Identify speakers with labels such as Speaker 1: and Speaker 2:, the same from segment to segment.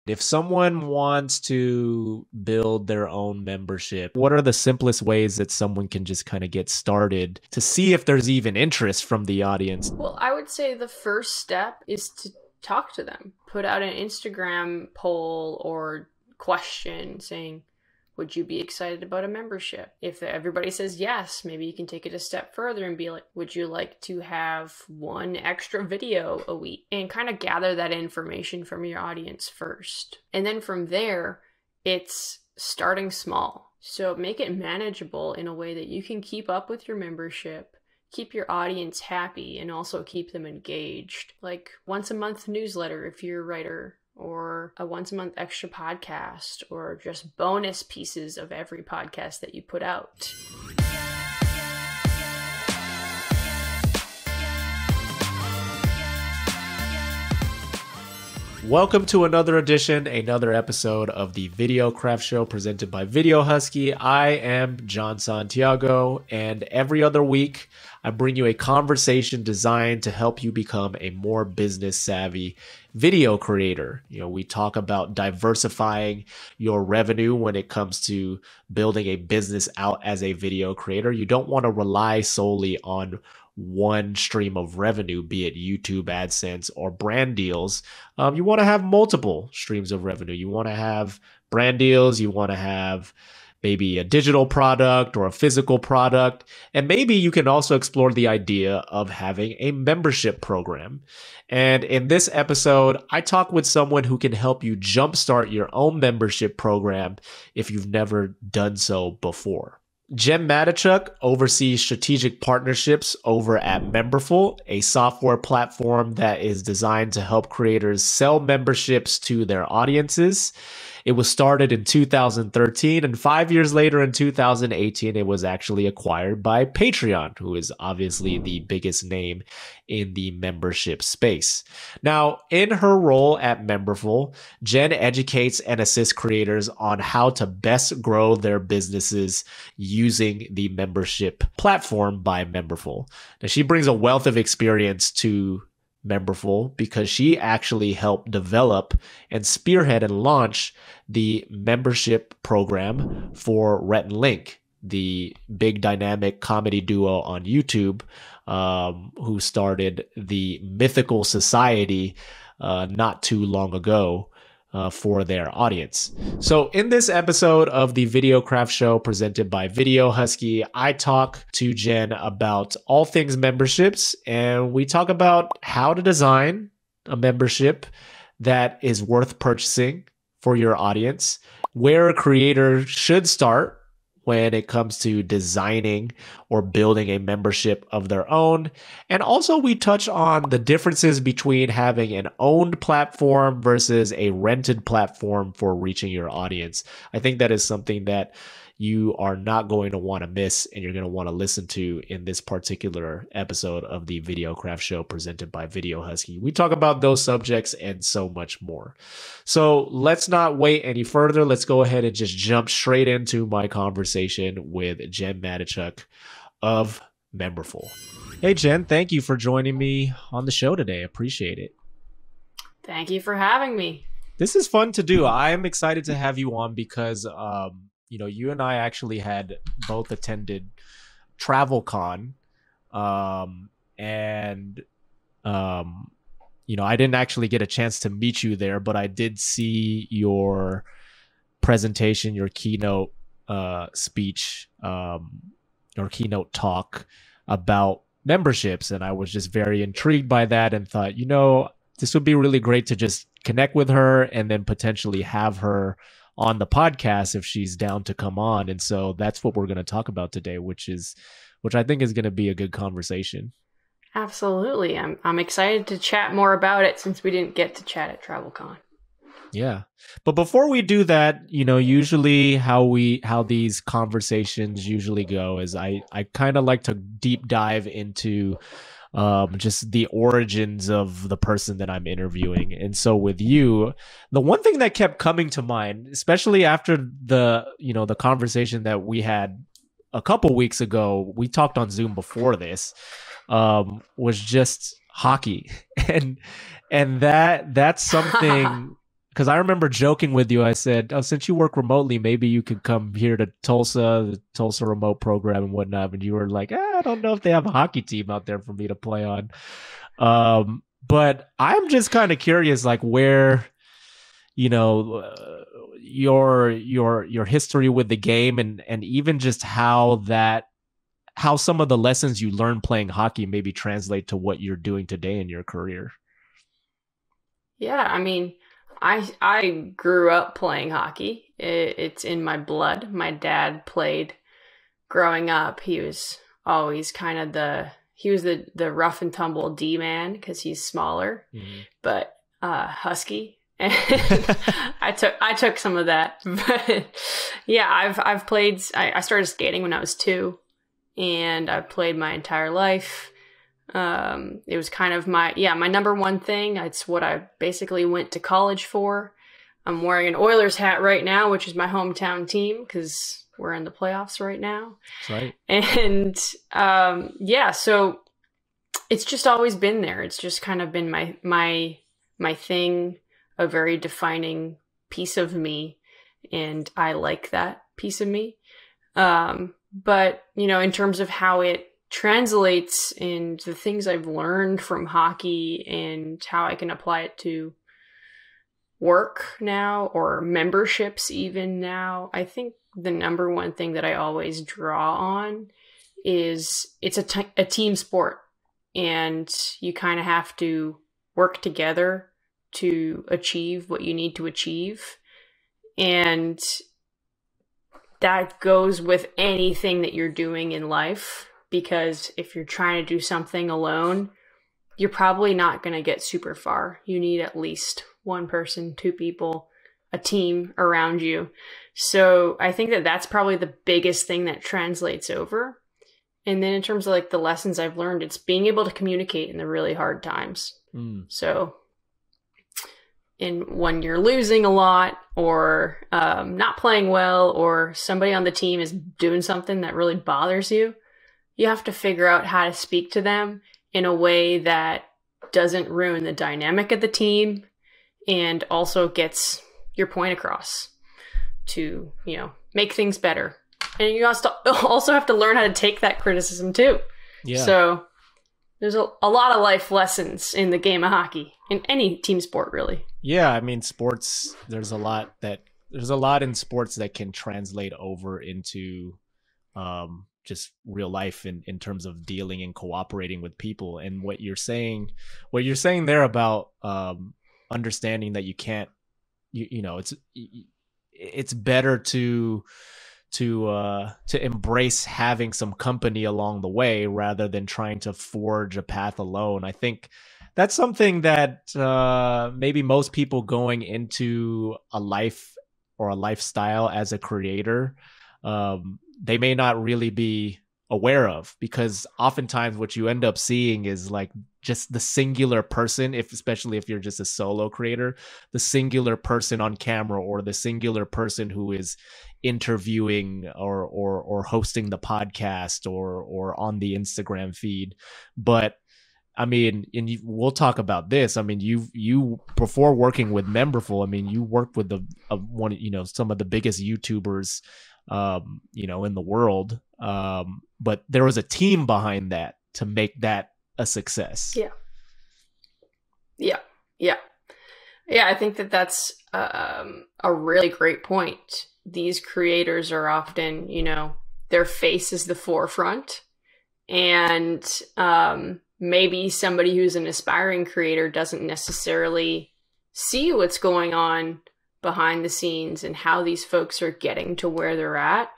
Speaker 1: If someone wants to build their own membership, what are the simplest ways that someone can just kind of get started to see if there's even interest from the audience?
Speaker 2: Well, I would say the first step is to talk to them. Put out an Instagram poll or question saying, would you be excited about a membership? If everybody says yes, maybe you can take it a step further and be like, would you like to have one extra video a week? And kind of gather that information from your audience first. And then from there, it's starting small. So make it manageable in a way that you can keep up with your membership, keep your audience happy, and also keep them engaged. Like once a month newsletter if you're a writer, or a once a month extra podcast, or just bonus pieces of every podcast that you put out.
Speaker 1: Welcome to another episode of the Videocraft Show presented by Video Husky. I am John Santiago, and every other week I bring you a conversation designed to help you become a more business savvy video creator. We talk about diversifying your revenue when it comes to building a business out as a video creator. You don't want to rely solely on one stream of revenue, be it YouTube AdSense or brand deals. You want to have multiple streams of revenue. You want to have brand deals. You want to have maybe a digital product or a physical product. And maybe you can also explore the idea of having a membership program. And in this episode, I talk with someone who can help you jumpstart your own membership program if you've never done so before. Jen Matichuk oversees strategic partnerships over at Memberful, a software platform that is designed to help creators sell memberships to their audiences. It was started in 2013, and 5 years later in 2018, it was actually acquired by Patreon, who is obviously the biggest name in the membership space. Now, in her role at Memberful, Jen educates and assists creators on how to best grow their businesses using the membership platform by Memberful. Now, she brings a wealth of experience to Memberful because she actually helped develop and spearhead and launch the membership program for Rhett and Link, the big dynamic comedy duo on YouTube, who started the Mythical Society not too long ago for their audience. So in this episode of the Videocraft Show presented by Video Husky, I talk to Jen about all things memberships, and we talk about how to design a membership that is worth purchasing for your audience, where a creator should start when it comes to designing or building a membership of their own. And also we touch on the differences between having an owned platform versus a rented platform for reaching your audience. I think that is something that you are not going to want to miss, and you're going to want to listen to in this particular episode of the Videocraft Show presented by Video Husky. We talk about those subjects and so much more. So let's not wait any further. Let's go ahead and just jump straight into my conversation with Jen Matichuk of Memberful. Hey, Jen, thank you for joining me on the show today. Appreciate it.
Speaker 2: Thank you for having me.
Speaker 1: This is fun to do. I am excited to have you on because you and I actually had both attended TravelCon, and I didn't actually get a chance to meet you there, but I did see your presentation, your keynote speech, or keynote talk about memberships, and I was just very intrigued by that and thought, this would be really great to just connect with her and then potentially have her on the podcast if she's down to come on. And so that's what we're going to talk about today, which I think is going to be a good conversation.
Speaker 2: Absolutely. I'm excited to chat more about it since we didn't get to chat at TravelCon.
Speaker 1: Yeah. But before we do that, usually how these conversations usually go is I kind of like to deep dive into just the origins of the person that I'm interviewing. And so with you, the one thing that kept coming to mind, especially after the conversation that we had a couple weeks ago, we talked on Zoom before this, was just hockey. And that's something because I remember joking with you. I said, oh, since you work remotely, maybe you could come here to Tulsa, the Tulsa remote program and whatnot. And you were like, I don't know if they have a hockey team out there for me to play on. But I'm just kind of curious, like where, your history with the game and even just how some of the lessons you learned playing hockey maybe translate to what you're doing today in your career.
Speaker 2: Yeah, I mean, I grew up playing hockey. It's in my blood. My dad played growing up. He was always kind of the rough and tumble D man because he's smaller, but Husky. And I took some of that. But yeah, I've played. I started skating when I was 2, and I've played my entire life. It was kind of my number one thing. It's what I basically went to college for. I'm wearing an Oilers hat right now, which is my hometown team because we're in the playoffs right now.
Speaker 1: That's right.
Speaker 2: And so it's just always been there. It's just kind of been my thing, a very defining piece of me, and I like that piece of me. But in terms of how it translates and the things I've learned from hockey and how I can apply it to work now or memberships even now, I think the number one thing that I always draw on is it's a team sport, and you kind of have to work together to achieve what you need to achieve. And that goes with anything that you're doing in life. Because if you're trying to do something alone, you're probably not going to get super far. You need at least one person, 2 people, a team around you. So I think that that's probably the biggest thing that translates over. And then in terms of like the lessons I've learned, it's being able to communicate in the really hard times. So when you're losing a lot or not playing well, or somebody on the team is doing something that really bothers you, you have to figure out how to speak to them in a way that doesn't ruin the dynamic of the team and also gets your point across to, make things better. And you also have to learn how to take that criticism too. Yeah. So there's a lot of life lessons in the game of hockey, in any team sport, really. Yeah,
Speaker 1: I mean, sports, there's a lot in sports that can translate over into just real life in terms of dealing and cooperating with people. And what you're saying there about understanding that you can't, it's better to embrace having some company along the way rather than trying to forge a path alone. I think that's something that maybe most people going into a life or a lifestyle as a creator, they may not really be aware of, because oftentimes what you end up seeing is like just the singular person, especially if you're just a solo creator, the singular person on camera or the singular person who is interviewing or hosting the podcast or on the Instagram feed. But I mean, we'll talk about this. I mean, you before working with Memberful, I mean, you worked with some of the biggest YouTubers in the world. But there was a team behind that to make that a success.
Speaker 2: Yeah. I think that's a really great point. These creators are often, their face is the forefront, and maybe somebody who's an aspiring creator doesn't necessarily see what's going on behind the scenes and how these folks are getting to where they're at.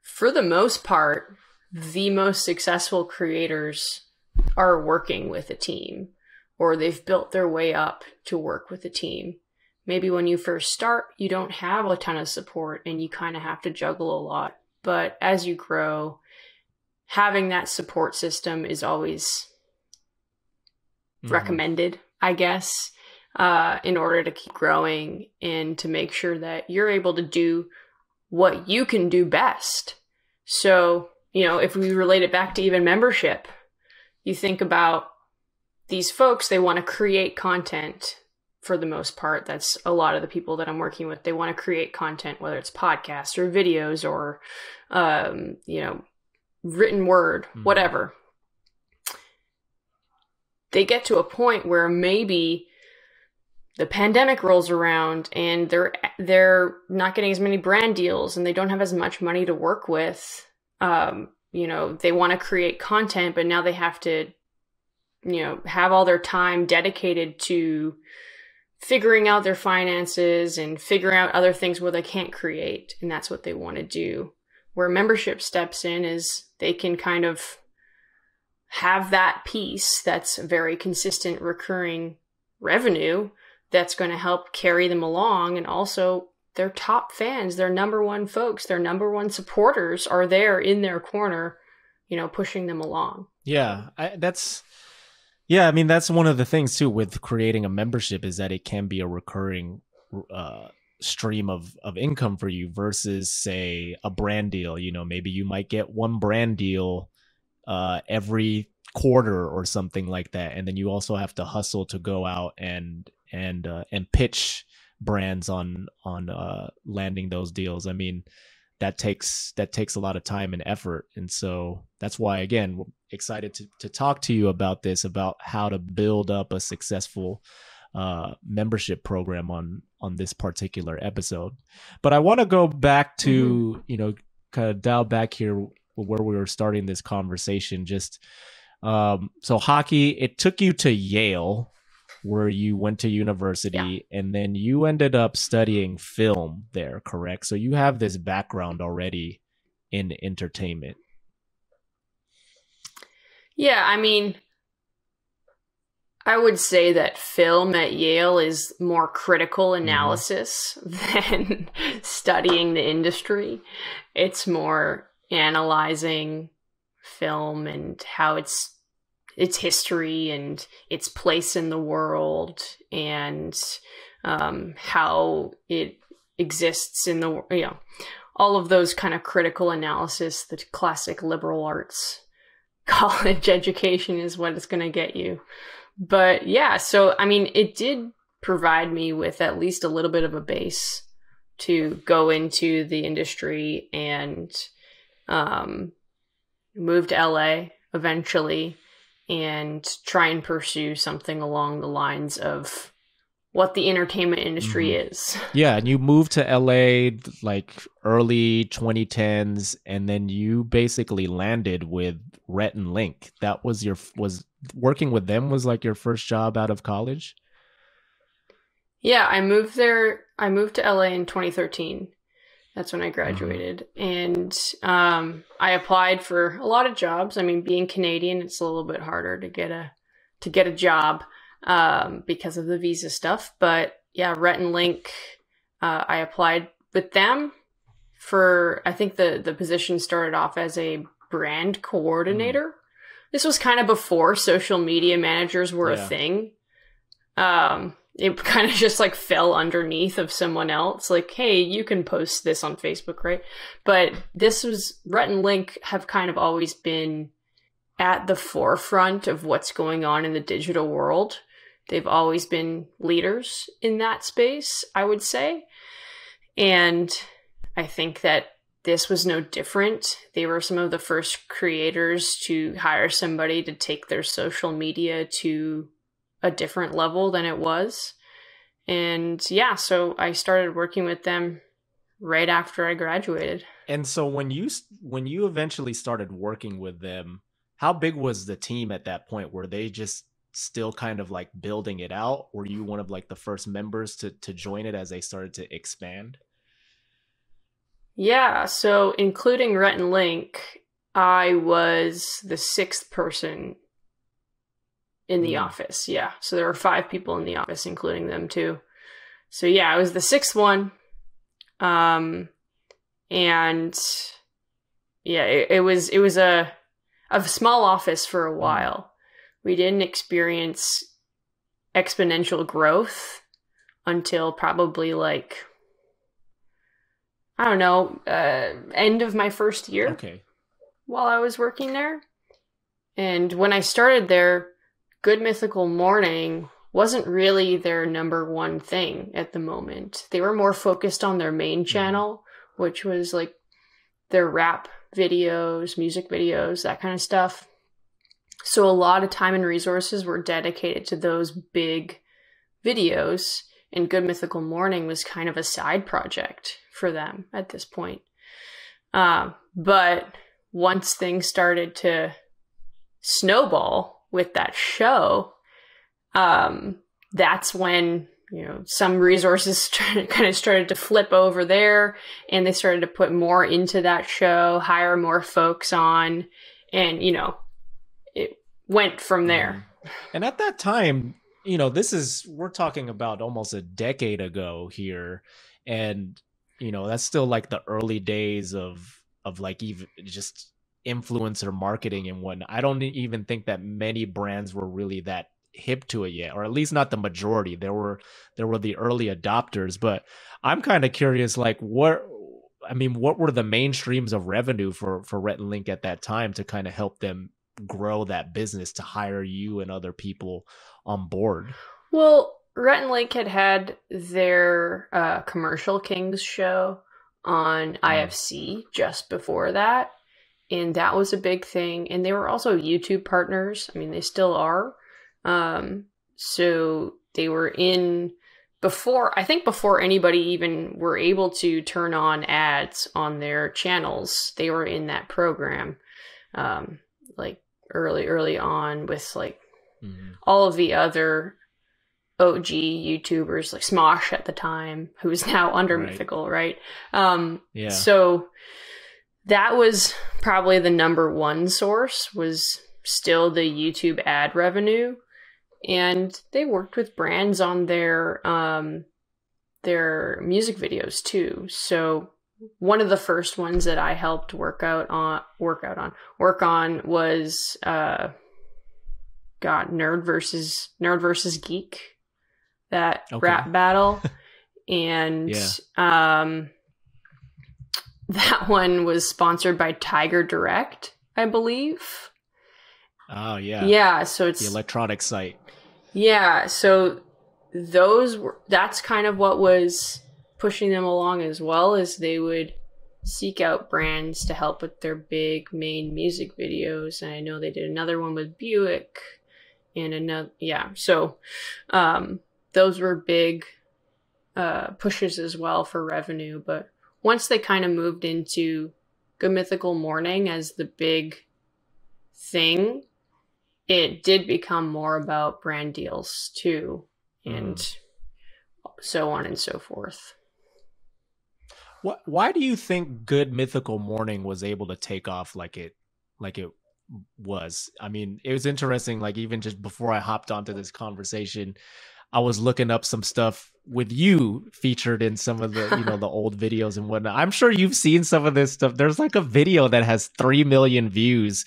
Speaker 2: For the most part, the most successful creators are working with a team, or they've built their way up to work with a team. Maybe when you first start, you don't have a ton of support and you kind of have to juggle a lot. But as you grow, having that support system is always recommended, I guess, in order to keep growing and to make sure that you're able to do what you can do best. So, if we relate it back to even membership, you think about these folks, they want to create content for the most part. That's a lot of the people that I'm working with. They want to create content, whether it's podcasts or videos or, written word, whatever. They get to a point where maybe the pandemic rolls around and they're not getting as many brand deals and they don't have as much money to work with. They want to create content, but now they have to, have all their time dedicated to figuring out their finances and figuring out other things where they can't create. And that's what they want to do. Where membership steps in is they can kind of have that piece that's very consistent recurring revenue that's going to help carry them along. And also their top fans, their number one folks, their number one supporters are there in their corner, pushing them along.
Speaker 1: Yeah, that's one of the things too with creating a membership is that it can be a recurring stream of income for you versus, say, a brand deal. Maybe you might get one brand deal every quarter or something like that, and then you also have to hustle to go out and pitch brands on landing those deals. I mean, that takes a lot of time and effort, and so that's why, again, we're excited to talk to you about this, about how to build up a successful membership program on this particular episode. But I want to go back to kind of dial back here where we were starting this conversation. Just so hockey, it took you to Yale, where you went to university, and then you ended up studying film there, correct? So you have this background already in entertainment.
Speaker 2: Yeah, I mean, I would say that film at Yale is more critical analysis than studying the industry. It's more analyzing film and how its history and its place in the world, and how it exists in the, all of those kind of critical analysis. The classic liberal arts college education is what it's going to get you. But yeah, so I mean, it did provide me with at least a little bit of a base to go into the industry, and move to LA eventually and try and pursue something along the lines of what the entertainment industry is. Yeah,
Speaker 1: and you moved to LA like early 2010s, and then you basically landed with Rhett and Link. That was working with them was like your first job out of college?
Speaker 2: Yeah, I moved to LA in 2013. That's when I graduated. And I applied for a lot of jobs. I mean, being Canadian, it's a little bit harder to get a job because of the visa stuff. But yeah, Rhett and Link, I applied with them for, I think the position started off as a brand coordinator. This was kind of before social media managers were a thing. It kind of just like fell underneath of someone else. Like, hey, you can post this on Facebook, right? But Rhett and Link have kind of always been at the forefront of what's going on in the digital world. They've always been leaders in that space, I would say. And I think that this was no different. They were some of the first creators to hire somebody to take their social media to a different level than it was. And yeah, so I started working with them right after I graduated.
Speaker 1: And so when you eventually started working with them, how big was the team at that point? Were they just still kind of like building it out? Were you one of like the first members to join it as they started to expand?
Speaker 2: Yeah, so including Rhett and Link, I was the sixth person in the office. Yeah, so there were 5 people in the office, including them too. So yeah, I was the 6th one. And yeah, it was a small office for a while. We didn't experience exponential growth until probably like, I don't know, end of my first year.
Speaker 1: Okay.
Speaker 2: While I was working there. And when I started there, Good Mythical Morning wasn't really their number one thing at the moment. They were more focused on their main channel, which was like their rap videos, music videos, that kind of stuff. So a lot of time and resources were dedicated to those big videos, and Good Mythical Morning was kind of a side project for them at this point. But once things started to snowball with that show, that's when, you know, some resources kind of started to flip over there, and they started to put more into that show, hire more folks on, and, you know, it went from there.
Speaker 1: And at that time, you know, we're talking about almost a decade ago here. And, you know, that's still like the early days of like even just influencer marketing and whatnot. I don't even think that many brands were really that hip to it yet, or at least not the majority. There were the early adopters, but I'm kind of curious, like what were the main streams of revenue for Rhett and Link at that time to kind of help them grow that business, to hire you and other people on board?
Speaker 2: Well, Rhett and Link had their Commercial Kings show on IFC just before that, and that was a big thing. And they were also YouTube partners. I mean, they still are. So they were in before anybody even were able to turn on ads on their channels. They were in that program, like early on with like all of the other OG YouTubers, like Smosh at the time, who is now under Mythical, right? So that was probably the number one source, was still the YouTube ad revenue. And they worked with brands on their music videos too. So one of the first ones that I helped work on was Nerd versus Geek, that rap battle. And that one was sponsored by Tiger Direct, I believe.
Speaker 1: Oh yeah.
Speaker 2: Yeah, so it's
Speaker 1: the electronic site.
Speaker 2: Yeah, so that's kind of what was pushing them along as well, as they would seek out brands to help with their big main music videos. And I know they did another one with Buick and another, so those were big pushes as well for revenue. But once they kind of moved into Good Mythical Morning as the big thing, it did become more about brand deals too, and so on and so forth.
Speaker 1: Why do you think Good Mythical Morning was able to take off like it was? I mean, it was interesting. Like, even just before I hopped onto this conversation, I was looking up some stuff with you featured in some of the, the old videos and whatnot. I'm sure you've seen some of this stuff. There's like a video that has 3 million views,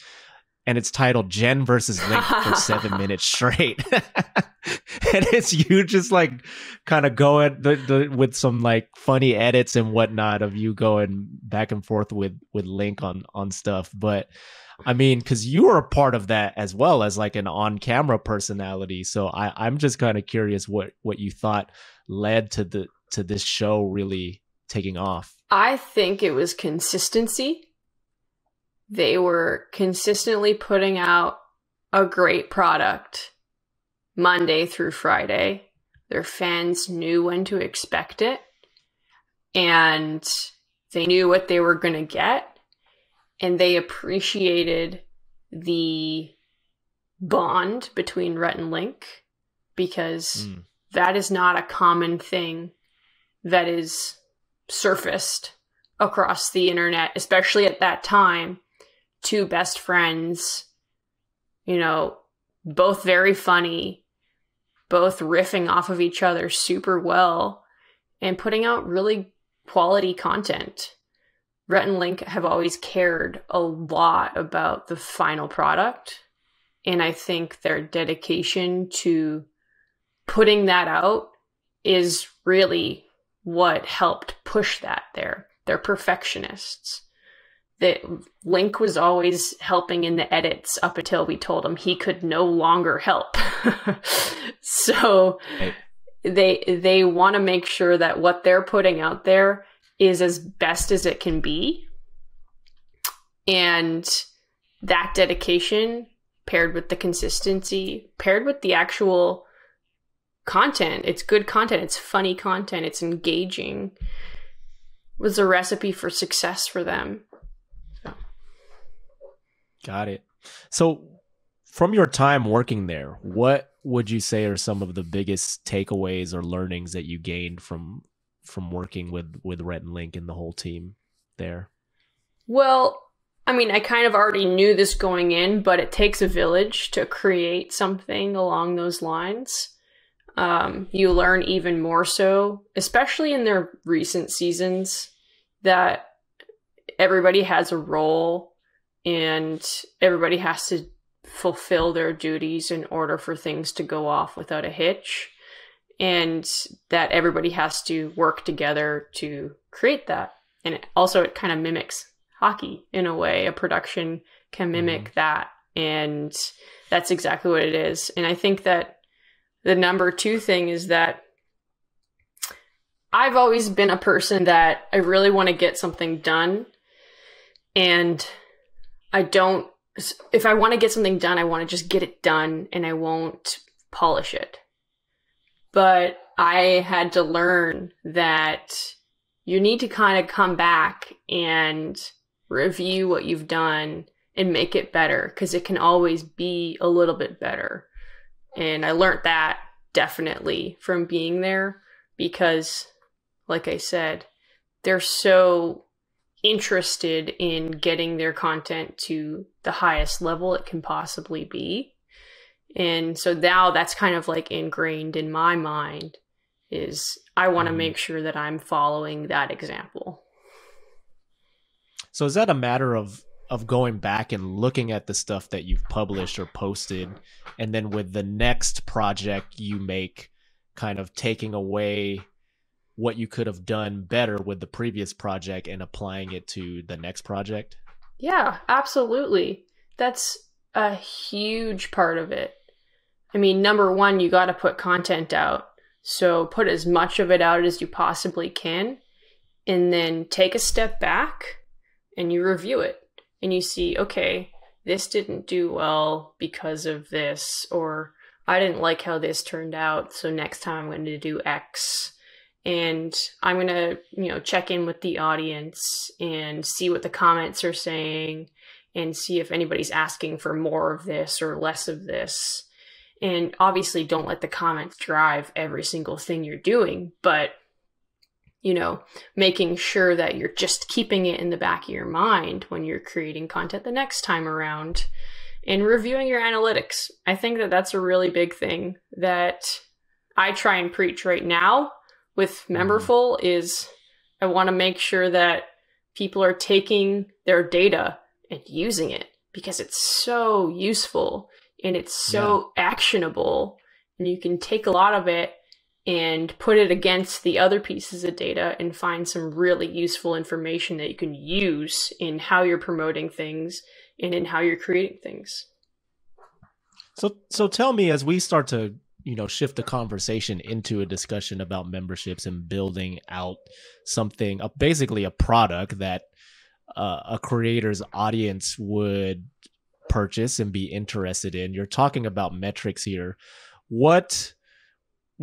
Speaker 1: and it's titled Jen versus Link for 7 minutes straight. And it's you just like kind of going with some like funny edits and whatnot of you going back and forth with Link on stuff. But I mean, because you were a part of that as well as like an on-camera personality. So I'm just kind of curious what you thought led to this show really taking off.
Speaker 2: I think it was consistency. They were consistently putting out a great product Monday through Friday. Their fans knew when to expect it, and they knew what they were going to get, and they appreciated the bond between Rhett and Link, because that is not a common thing that is surfaced across the internet, especially at that time. Two best friends, both very funny, both riffing off of each other super well, and putting out really quality content. Rhett and Link have always cared a lot about the final product, and I think their dedication to putting that out is really what helped push that there. They're perfectionists. that Link was always helping in the edits up until we told him he could no longer help. So they want to make sure that what they're putting out there is as best as it can be. And that dedication paired with the consistency, paired with the actual content, it's good content, it's funny content, it's engaging, was a recipe for success for them. So.
Speaker 1: Got it. So from your time working there, what would you say are some of the biggest takeaways or learnings that you gained from working with Rhett and Link and the whole team there?
Speaker 2: Well, I mean, I kind of already knew this going in, but it takes a village to create something along those lines. You learn even more so, especially in their recent seasons, that everybody has a role and everybody has to fulfill their duties in order for things to go off without a hitch, and that everybody has to work together to create that. And it kind of mimics hockey in a way. A production can mimic that, and that's exactly what it is. And I think that the number two thing is that I've always been a person that I really want to get something done, and if I want to get something done, I want to just get it done and I won't polish it. But I had to learn that you need to kind of come back and review what you've done and make it better, because it can always be a little bit better. And I learned that definitely from being there, because like I said, they're so interested in getting their content to the highest level it can possibly be. And so now that's kind of like ingrained in my mind, is I want to make sure that I'm following that example.
Speaker 1: So is that a matter of going back and looking at the stuff that you've published or posted, and then with the next project you make, kind of taking away what you could have done better with the previous project and applying it to the next project?
Speaker 2: Yeah, absolutely. That's a huge part of it. I mean, number one, you got to put content out. So put as much of it out as you possibly can, and then take a step back and you review it and you see, okay, this didn't do well because of this, or I didn't like how this turned out, so next time I'm going to do X. And I'm going to, check in with the audience and see what the comments are saying and see if anybody's asking for more of this or less of this. And obviously don't let the comments drive every single thing you're doing, but, making sure that you're just keeping it in the back of your mind when you're creating content the next time around, and reviewing your analytics. I think that that's a really big thing that I try and preach right now with Memberful, is I want to make sure that people are taking their data and using it, because it's so useful and it's so actionable, and you can take a lot of it and put it against the other pieces of data and find some really useful information that you can use in how you're promoting things and in how you're creating things.
Speaker 1: So tell me, as we start to shift the conversation into a discussion about memberships and building out something, basically a product that a creator's audience would purchase and be interested in. You're talking about metrics here. What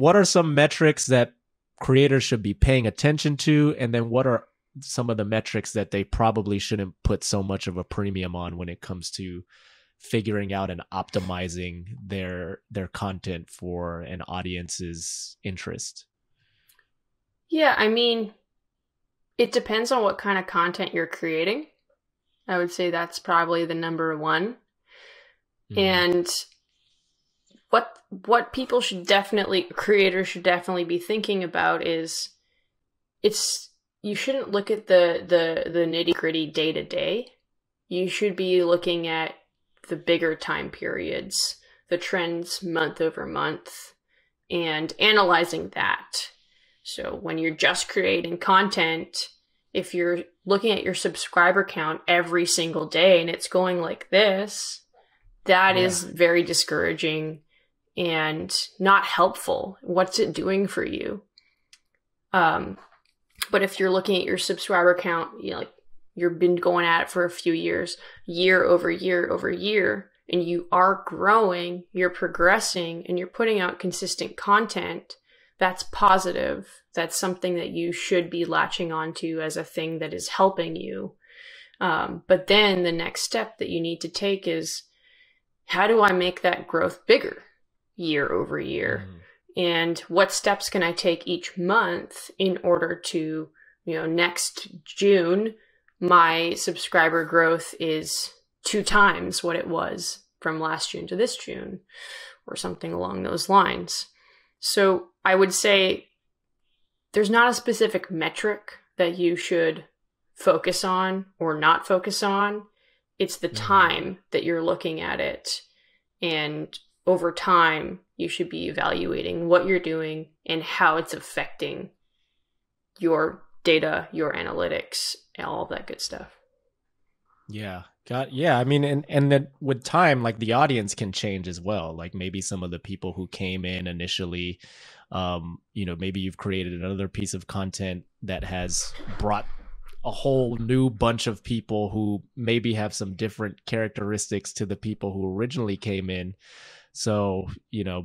Speaker 1: are some metrics that creators should be paying attention to? And then what are some of the metrics that they probably shouldn't put so much of a premium on when it comes to figuring out and optimizing their content for an audience's interest?
Speaker 2: Yeah, I mean, it depends on what kind of content you're creating. I would say that's probably the number one. And what people should creators should definitely be thinking about is, you shouldn't look at the nitty-gritty day to day. You should be looking at the bigger time periods, the trends month over month, and analyzing that. So when you're just creating content if you're looking at your subscriber count every single day and it's going like this, that is very discouraging and not helpful. What's it doing for you? But if you're looking at your subscriber count, like you've been going at it for a few years, year over year over year, and you are growing, you're progressing, and you're putting out consistent content, that's positive. That's something that you should be latching onto as a thing that is helping you. But then the next step that you need to take is, how do I make that growth bigger year over year? And what steps can I take each month in order to, next June, my subscriber growth is 2 times what it was from last June to this June, or something along those lines. So I would say there's not a specific metric that you should focus on or not focus on. It's the time that you're looking at it. And over time, you should be evaluating what you're doing and how it's affecting your data, your analytics, and all of that good stuff.
Speaker 1: Yeah. I mean, and then with time, like the audience can change as well. Like maybe some of the people who came in initially, maybe you've created another piece of content that has brought a whole new bunch of people who maybe have some different characteristics to the people who originally came in. So,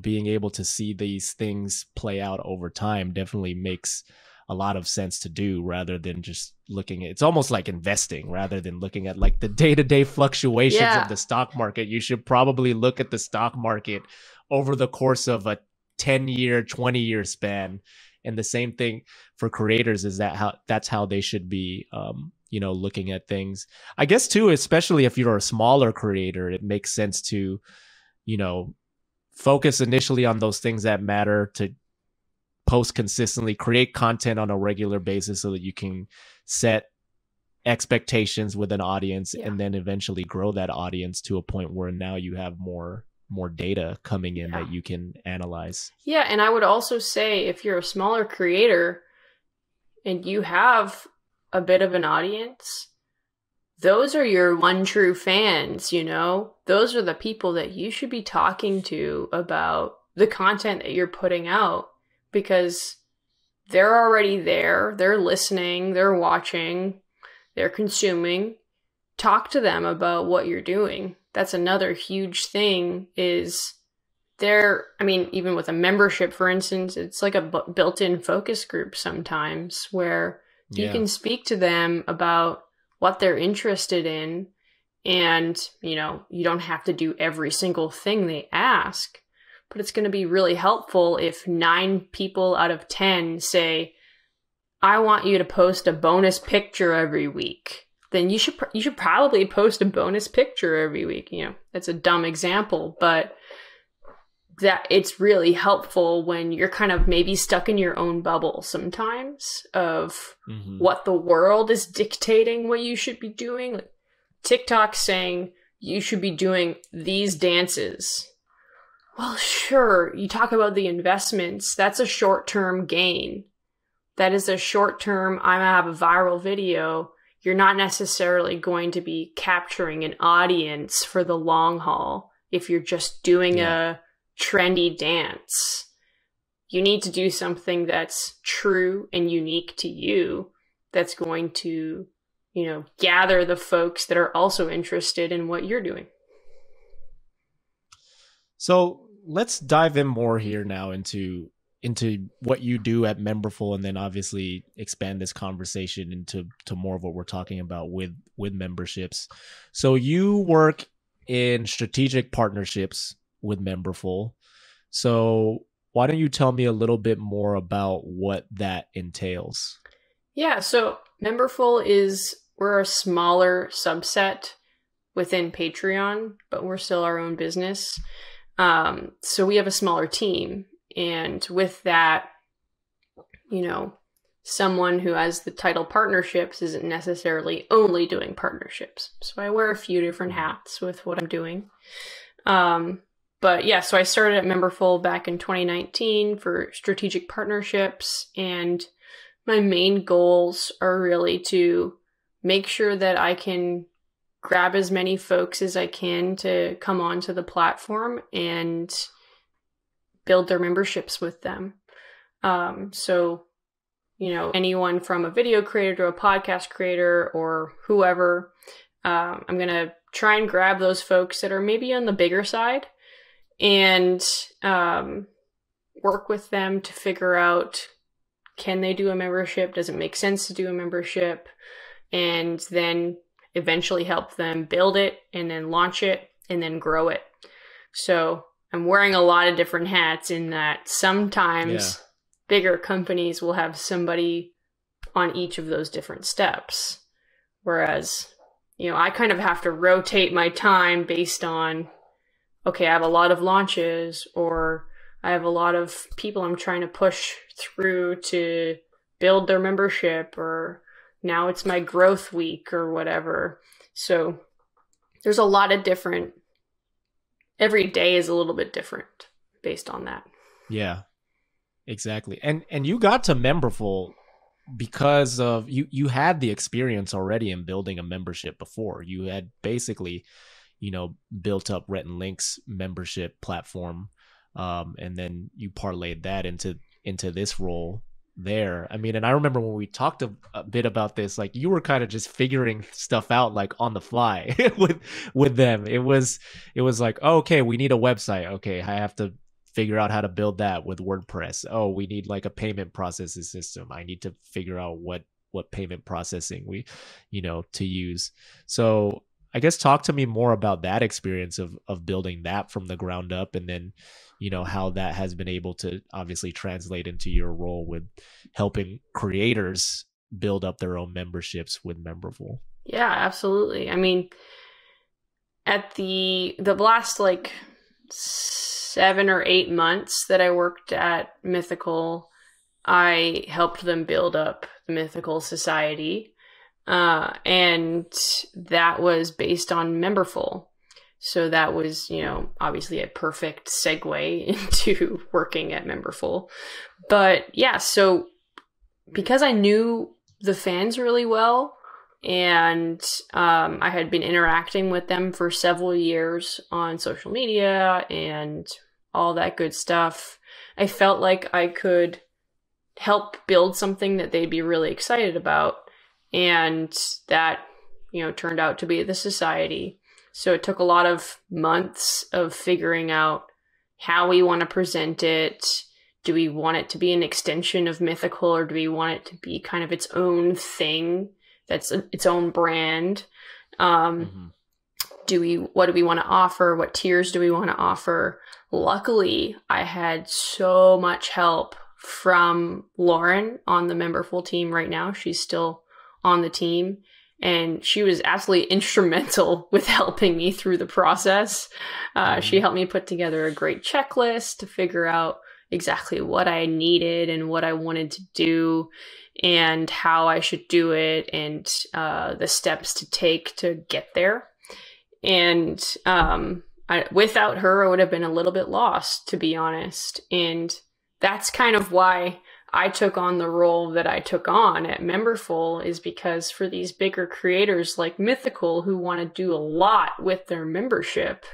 Speaker 1: being able to see these things play out over time definitely makes a lot of sense to do, rather than just looking at, it's almost like investing rather than looking at like the day-to-day fluctuations of the stock market. You should probably look at the stock market over the course of a 10-year, 20-year span. And the same thing for creators is that's how they should be, looking at things. I guess too, especially if you're a smaller creator, it makes sense to, focus initially on those things that matter, to post consistently, create content on a regular basis so that you can set expectations with an audience, and then eventually grow that audience to a point where now you have more data coming in that you can analyze. Yeah.
Speaker 2: And I would also say, if you're a smaller creator and you have a bit of an audience, those are your one true fans, those are the people that you should be talking to about the content that you're putting out, because they're already there. They're listening, they're watching, they're consuming. Talk to them about what you're doing. That's another huge thing is even with a membership, for instance, it's like a built-in focus group sometimes where you can speak to them about what they're interested in. And, you don't have to do every single thing they ask, but it's going to be really helpful if 9 people out of 10 say, I want you to post a bonus picture every week. Then you should probably post a bonus picture every week. That's a dumb example, but that it's really helpful when you're kind of maybe stuck in your own bubble sometimes of what the world is dictating what you should be doing. Like TikTok saying you should be doing these dances. Well, sure, you talk about the investments. That's a short-term gain. That is a short-term, I'm going to have a viral video. You're not necessarily going to be capturing an audience for the long haul if you're just doing a trendy dance. You need to do something that's true and unique to you, that's going to, gather the folks that are also interested in what you're doing.
Speaker 1: So let's dive in more here now into what you do at Memberful, and then obviously expand this conversation into more of what we're talking about with memberships. So you work in strategic partnerships with Memberful. So why don't you tell me a little bit more about what that entails?
Speaker 2: Yeah, so Memberful we're a smaller subset within Patreon, but we're still our own business. So we have a smaller team. And with that, someone who has the title partnerships isn't necessarily only doing partnerships. So I wear a few different hats with what I'm doing. But yeah, so I started at Memberful back in 2019 for strategic partnerships. And my main goals are really to make sure that I can grab as many folks as I can to come onto the platform and build their memberships with them. So, you know, anyone from a video creator to a podcast creator or whoever, I'm going to try and grab those folks that are maybe on the bigger side and work with them to figure out, can they do a membership? Does it make sense to do a membership? And then eventually help them build it and then launch it and then grow it. So I'm wearing a lot of different hats in that sometimes bigger companies will have somebody on each of those different steps. Whereas, you know, I kind of have to rotate my time based on, okay, I have a lot of launches, or I have a lot of people I'm trying to push through to build their membership, or now it's my growth week or whatever. So there's a lot of different, every day is a little bit different based on that. Yeah.
Speaker 1: Exactly. And you got to Memberful because of you had the experience already in building a membership before. You had basically, you know, built up Rhett and Link's membership platform, and then you parlayed that into this role there. I mean, and I remember when we talked a bit about this, like you were kind of just figuring stuff out like on the fly with them. It was like, oh, okay, we need a website. Okay, I have to figure out how to build that with WordPress. Oh, we need like a payment processing system. I need to figure out what payment processing to use. So I guess talk to me more about that experience of building that from the ground up, and then, you know, how that has been able to obviously translate into your role with helping creators build up their own memberships with Memberful.
Speaker 2: Yeah, absolutely. I mean, at the last like 7 or 8 months that I worked at Mythical, I helped them build up the Mythical Society. And that was based on Memberful. So that was, you know, obviously a perfect segue into working at Memberful. But yeah, so because I knew the fans really well, and I had been interacting with them for several years on social media and all that good stuff, I felt like I could help build something that they'd be really excited about. And that, you know, turned out to be the society. So it took a lot of months of figuring out how we want to present it. Do we want it to be an extension of Mythical, or do we want it to be kind of its own thing that's its own brand? What do we want to offer? What tiers do we want to offer? Luckily, I had so much help from Lauren on the Memberful team right now. She's still on the team, and she was absolutely instrumental with helping me through the process. She helped me put together a great checklist to figure out exactly what I needed and what I wanted to do and how I should do it, and the steps to take to get there. And without her, I would have been a little bit lost, to be honest. And that's kind of why I took on the role that I took on at Memberful, is because for these bigger creators like Mythical who want to do a lot with their membership,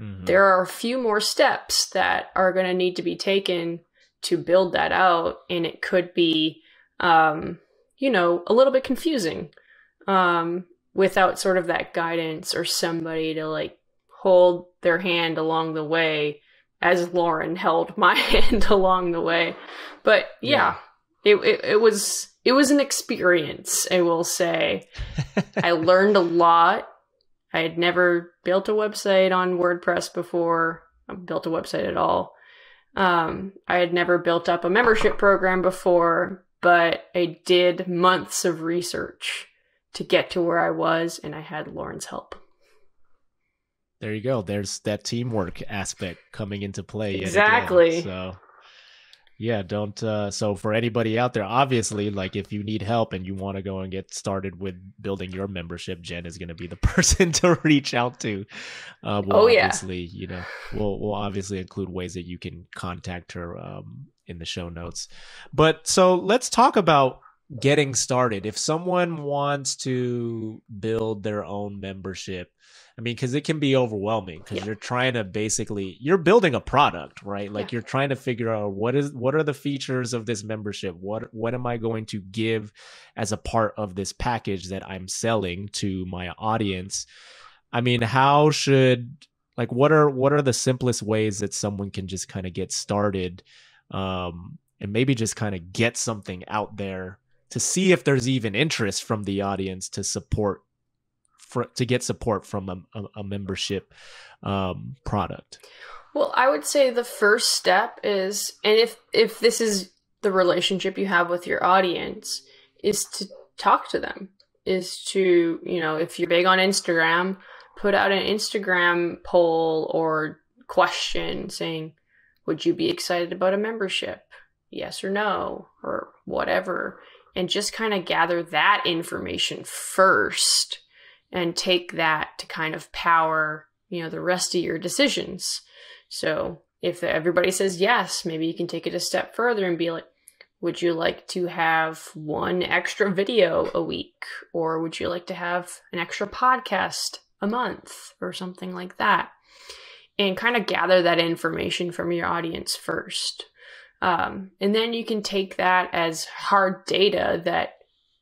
Speaker 2: there are a few more steps that are going to need to be taken to build that out. And it could be, you know, a little bit confusing without sort of that guidance or somebody to like hold their hand along the way, as Lauren held my hand along the way. But yeah. It was an experience, I will say. I learned a lot. I had never built a website on WordPress before. I built a website at all. I had never built up a membership program before, but I did months of research to get to where I was, and I had Lauren's help.
Speaker 1: There you go. There's that teamwork aspect coming into play.
Speaker 2: Exactly.
Speaker 1: So yeah, so for anybody out there, obviously, like if you need help and you want to go and get started with building your membership, Jen is going to be the person to reach out to. Obviously, you know, we'll obviously include ways that you can contact her in the show notes. But so let's talk about getting started. If someone wants to build their own membership, I mean, because it can be overwhelming because you're trying to you're building a product, right? Like you're trying to figure out what are the features of this membership? What am I going to give as a part of this package that I'm selling to my audience? I mean, what are the simplest ways that someone can just kind of get started, and maybe just kind of get something out there to see if there's even interest from the audience to get support from a membership product?
Speaker 2: Well, I would say the first step is, and if this is the relationship you have with your audience, is to talk to them, is to, if you're big on Instagram, put out an Instagram poll or question saying, would you be excited about a membership? Yes or no, or whatever. And just kind of gather that information first and take that to kind of power, the rest of your decisions. So if everybody says yes, maybe you can take it a step further and be like, would you like to have one extra video a week? Or would you like to have an extra podcast a month or something like that? And kind of gather that information from your audience first. And then you can take that as hard data that,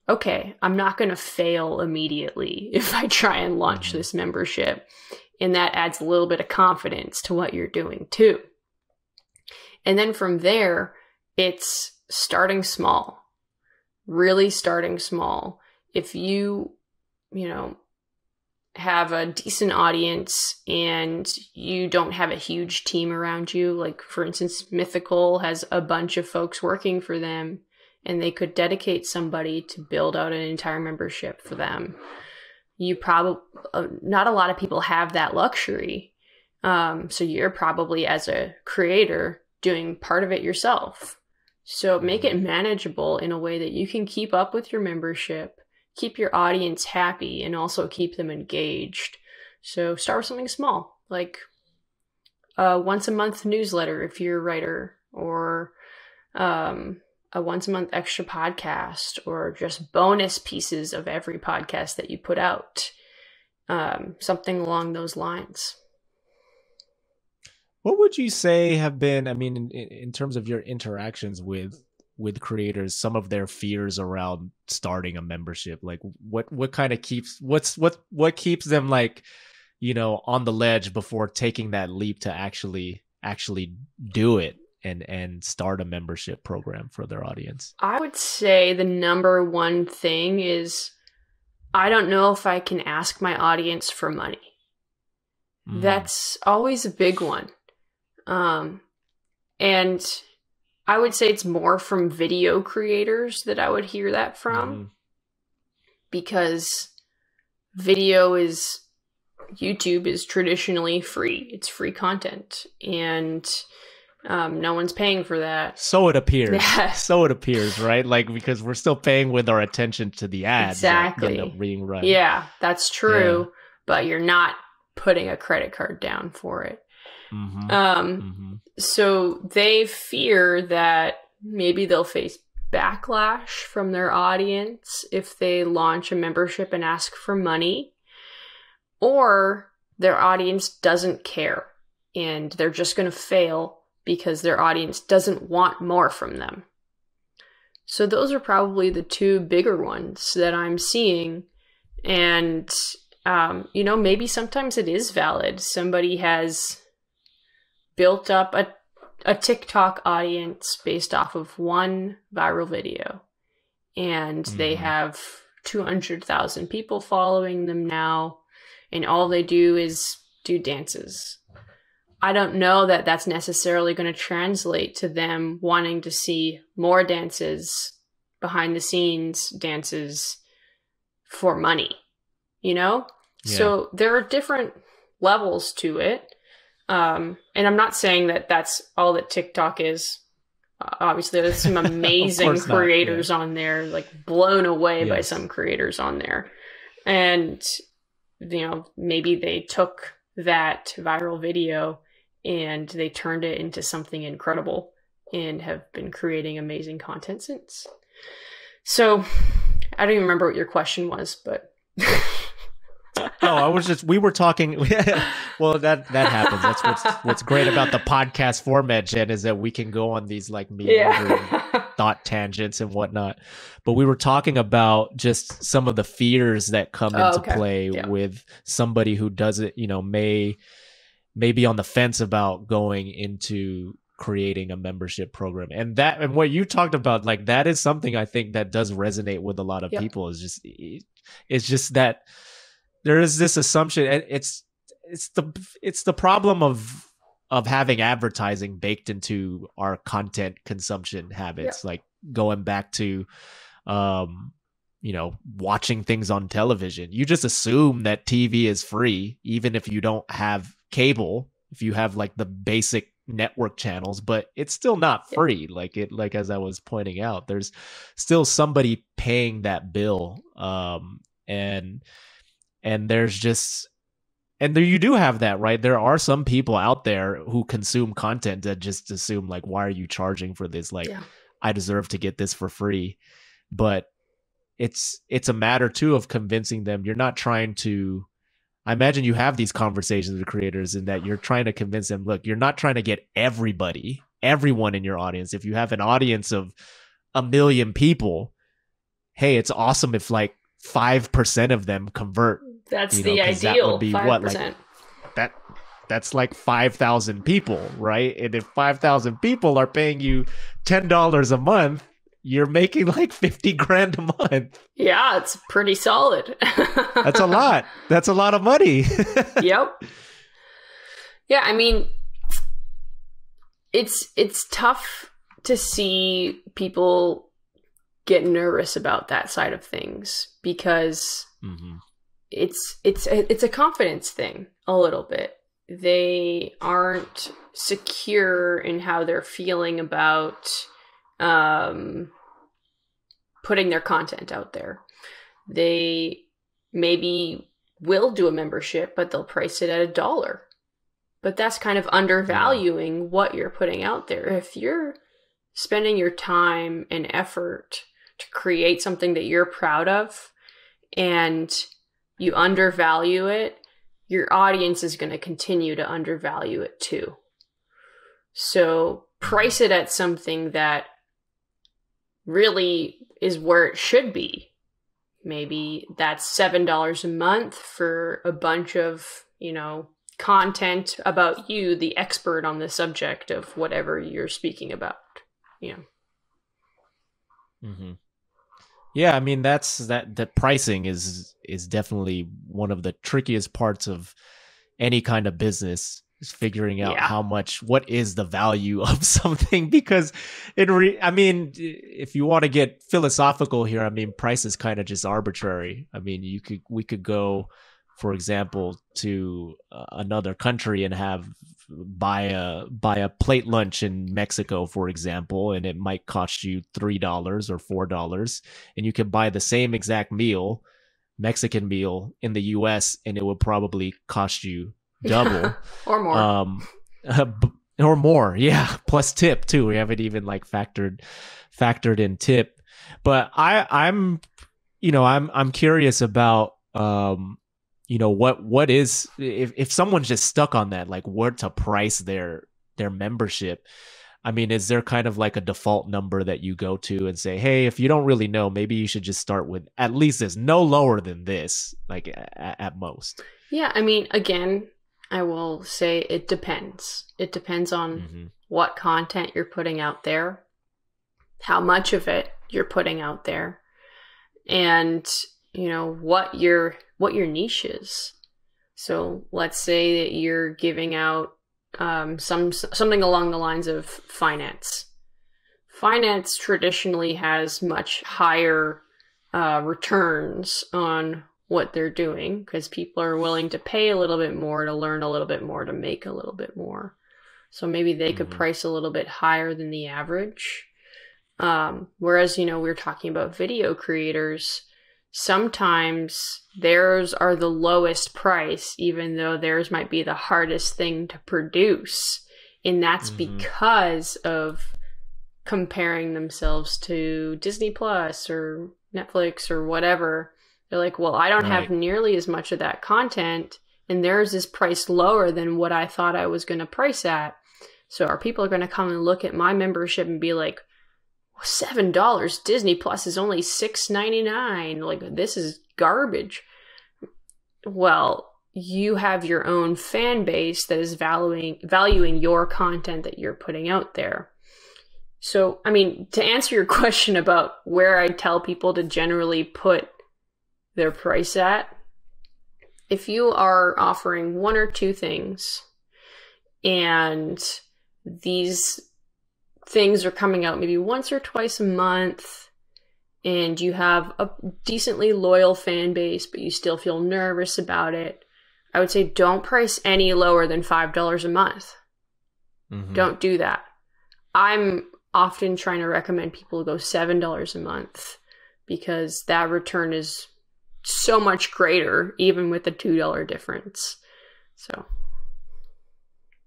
Speaker 2: okay, I'm not going to fail immediately if I try and launch this membership. And that adds a little bit of confidence to what you're doing too. And then from there, it's starting small, really starting small. If you have a decent audience and you don't have a huge team around you, like for instance, Mythical has a bunch of folks working for them, and they could dedicate somebody to build out an entire membership for them. You probably, not a lot of people have that luxury. So you're probably, as a creator, doing part of it yourself. So make it manageable in a way that you can keep up with your membership, keep your audience happy, and also keep them engaged. So start with something small, like a once a month newsletter if you're a writer, or a once a month extra podcast, or just bonus pieces of every podcast that you put out. Something along those lines.
Speaker 1: What would you say have been, I mean, in terms of your interactions with creators, some of their fears around starting a membership? Like what kind of keeps them like, on the ledge before taking that leap to actually do it and start a membership program for their audience?
Speaker 2: I would say the number one thing is, I don't know if I can ask my audience for money. That's always a big one. And I would say it's more from video creators that I would hear that from, because YouTube is traditionally free. It's free content, and no one's paying for that.
Speaker 1: So it appears. So it appears, right? Like, because we're still paying with our attention to the ads.
Speaker 2: Exactly.
Speaker 1: That end up being run.
Speaker 2: Yeah, that's true. Yeah. But you're not putting a credit card down for it. So they fear that maybe they'll face backlash from their audience if they launch a membership and ask for money, or their audience doesn't care and they're just going to fail because their audience doesn't want more from them. So those are probably the two bigger ones that I'm seeing. And, maybe sometimes it is valid. Somebody has built up a TikTok audience based off of one viral video, and they have 200,000 people following them now, and all they do is do dances. I don't know that that's necessarily going to translate to them wanting to see more dances, behind the scenes dances for money, Yeah. So there are different levels to it. And I'm not saying that that's all that TikTok is. Obviously, there's some amazing creators on there, like blown away by some creators on there. And, maybe they took that viral video and they turned it into something incredible. and have been creating amazing content since. So I don't even remember what your question was, but
Speaker 1: we were talking. Well, that happens. That's what's great about the podcast format, Jen, is that we can go on these like meandering thought tangents and whatnot. But we were talking about just some of the fears that come into play with somebody who doesn't, may be on the fence about going into creating a membership program. And what you talked about, like, that is something I think that does resonate with a lot of people. It's just that there is this assumption, and it's the problem of having advertising baked into our content consumption habits, like going back to watching things on television. You just assume that TV is free, even if you don't have cable, if you have like the basic network channels, but it's still not free. Like as I was pointing out, there's still somebody paying that bill. And there's just, and there you do have that, right? There are some people out there who consume content that just assume, like, why are you charging for this? Like, I deserve to get this for free. But it's a matter too of convincing them. You're not trying to, I imagine you have these conversations with creators and that you're trying to convince them, look, you're not trying to get everyone in your audience. If you have an audience of 1 million people, hey, it's awesome if like 5% of them convert.
Speaker 2: That's the ideal. That would be 5%.
Speaker 1: What, like that's like 5,000 people, right? And if 5,000 people are paying you $10 a month, you're making like 50 grand a month.
Speaker 2: Yeah, it's pretty solid.
Speaker 1: That's a lot. That's a lot of money.
Speaker 2: Yep. Yeah, I mean, it's tough to see people get nervous about that side of things because it's a confidence thing a little bit. They aren't secure in how they're feeling about putting their content out there. They maybe will do a membership, but they'll price it at $1. But that's kind of undervaluing what you're putting out there. If you're spending your time and effort to create something that you're proud of and you undervalue it, your audience is going to continue to undervalue it too. So price it at something that really is where it should be. Maybe that's $7 a month for a bunch of, content about you, the expert on the subject of whatever you're speaking about,
Speaker 1: Yeah, I mean, that pricing is definitely one of the trickiest parts of any kind of business, is figuring out what is the value of something, because I mean, if you want to get philosophical here, I mean, price is kind of just arbitrary. I mean, we could go, for example, to another country and buy a plate lunch in Mexico, for example, and it might cost you $3 or $4, and you can buy the same exact Mexican meal in the US, and it will probably cost you double
Speaker 2: or more.
Speaker 1: Or more, yeah, plus tip too. We haven't even like factored in tip. But I'm curious about what is, if someone's just stuck on that, like what to price their membership. I mean, is there kind of like a default number that you go to and say, hey, if you don't really know, maybe you should just start with at least this, no lower than this, like at most?
Speaker 2: Yeah, I mean, again, I will say it depends. It depends on what content you're putting out there, how much of it you're putting out there, and what your niche is. So let's say that you're giving out something along the lines of finance. Finance traditionally has much higher returns on what they're doing because people are willing to pay a little bit more to learn a little bit more to make a little bit more. So maybe they could price a little bit higher than the average. Whereas, we're talking about video creators, sometimes theirs are the lowest price, even though theirs might be the hardest thing to produce. And that's because of comparing themselves to Disney Plus or Netflix or whatever. They're like, well, I don't have nearly as much of that content, and theirs is priced lower than what I thought I was going to price at. So are people going to come and look at my membership and be like, $7, Disney Plus is only $6.99. Like, this is garbage. Well, you have your own fan base that is valuing your content that you're putting out there. So, I mean, to answer your question about where I tell people to generally put their price at, if you are offering one or two things and these things are coming out maybe once or twice a month and you have a decently loyal fan base, but you still feel nervous about it, I would say don't price any lower than $5 a month. Mm-hmm. Don't do that. I'm often trying to recommend people go $7 a month because that return is so much greater, even with the $2 difference. So,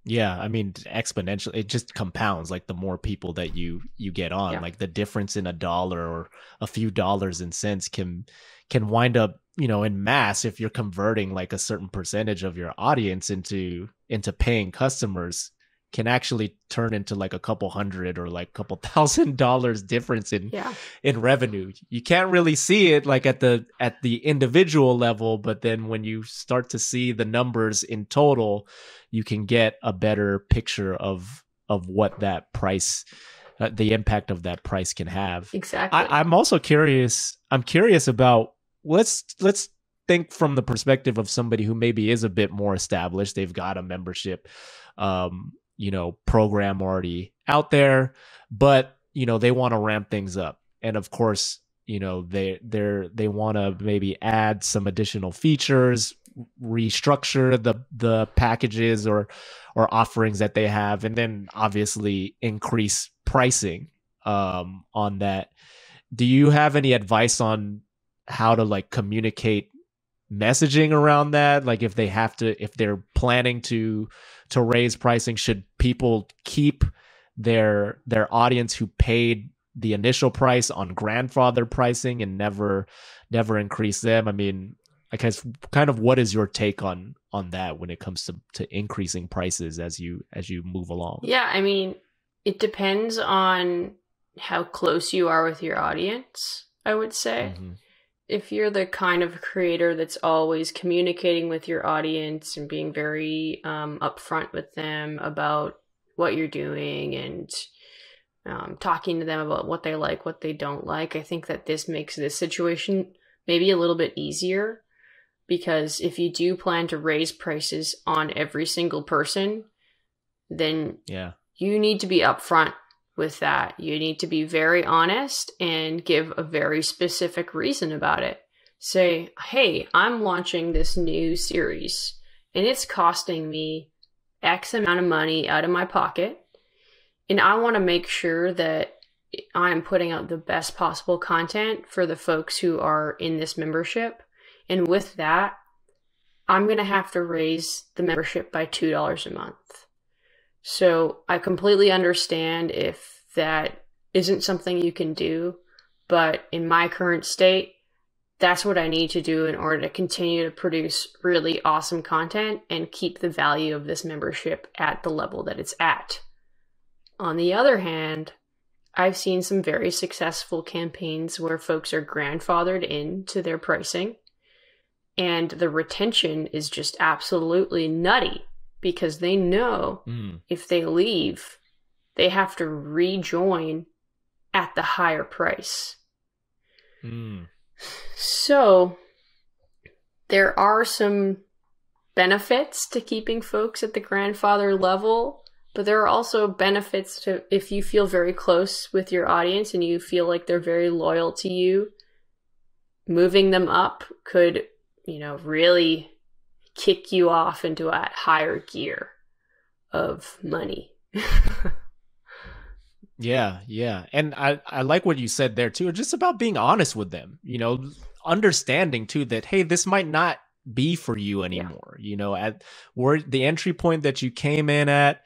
Speaker 1: yeah, I mean, exponentially, it just compounds. Like the more people that you get on, like the difference in $1 or a few dollars and cents can wind up, in mass if you're converting like a certain percentage of your audience into paying customers, can actually turn into like a couple hundred or like a couple $1,000 difference in revenue. You can't really see it like at the individual level, but then when you start to see the numbers in total, you can get a better picture of what that price, the impact of that price can have.
Speaker 2: Exactly.
Speaker 1: I'm also curious. I'm curious about, let's think from the perspective of somebody who maybe is a bit more established. They've got a membership, program already out there, but they want to ramp things up, and of course they want to maybe add some additional features, restructure the packages or offerings that they have, and then obviously increase pricing on that. Do you have any advice on how to like communicate messaging around that? Like if they're planning to raise pricing, should people keep their audience who paid the initial price on grandfather pricing and never increase them? I mean, I guess kind of what is your take on that when it comes to increasing prices as you move along?
Speaker 2: Yeah, I mean, it depends on how close you are with your audience, I would say. Mm-hmm. If you're the kind of creator that's always communicating with your audience and being very upfront with them about what you're doing and talking to them about what they like, what they don't like, I think that this makes this situation maybe a little bit easier, because if you do plan to raise prices on every single person, then you need to be upfront with that. You need to be very honest and give a very specific reason about it. Say, hey, I'm launching this new series and it's costing me X amount of money out of my pocket, and I want to make sure that I'm putting out the best possible content for the folks who are in this membership. And with that, I'm going to have to raise the membership by $2 a month. So I completely understand if that isn't something you can do, but in my current state, that's what I need to do in order to continue to produce really awesome content and keep the value of this membership at the level that it's at. On the other hand, I've seen some very successful campaigns where folks are grandfathered into their pricing, and the retention is just absolutely nutty, because they know if they leave, they have to rejoin at the higher price. So there are some benefits to keeping folks at the grandfather level, but there are also benefits to, if you feel very close with your audience and you feel like they're very loyal to you, moving them up could, really kick you off into a higher gear of money.
Speaker 1: Yeah. And I like what you said there too, just about being honest with them, understanding too that, hey, this might not be for you anymore. At where the entry point that you came in at,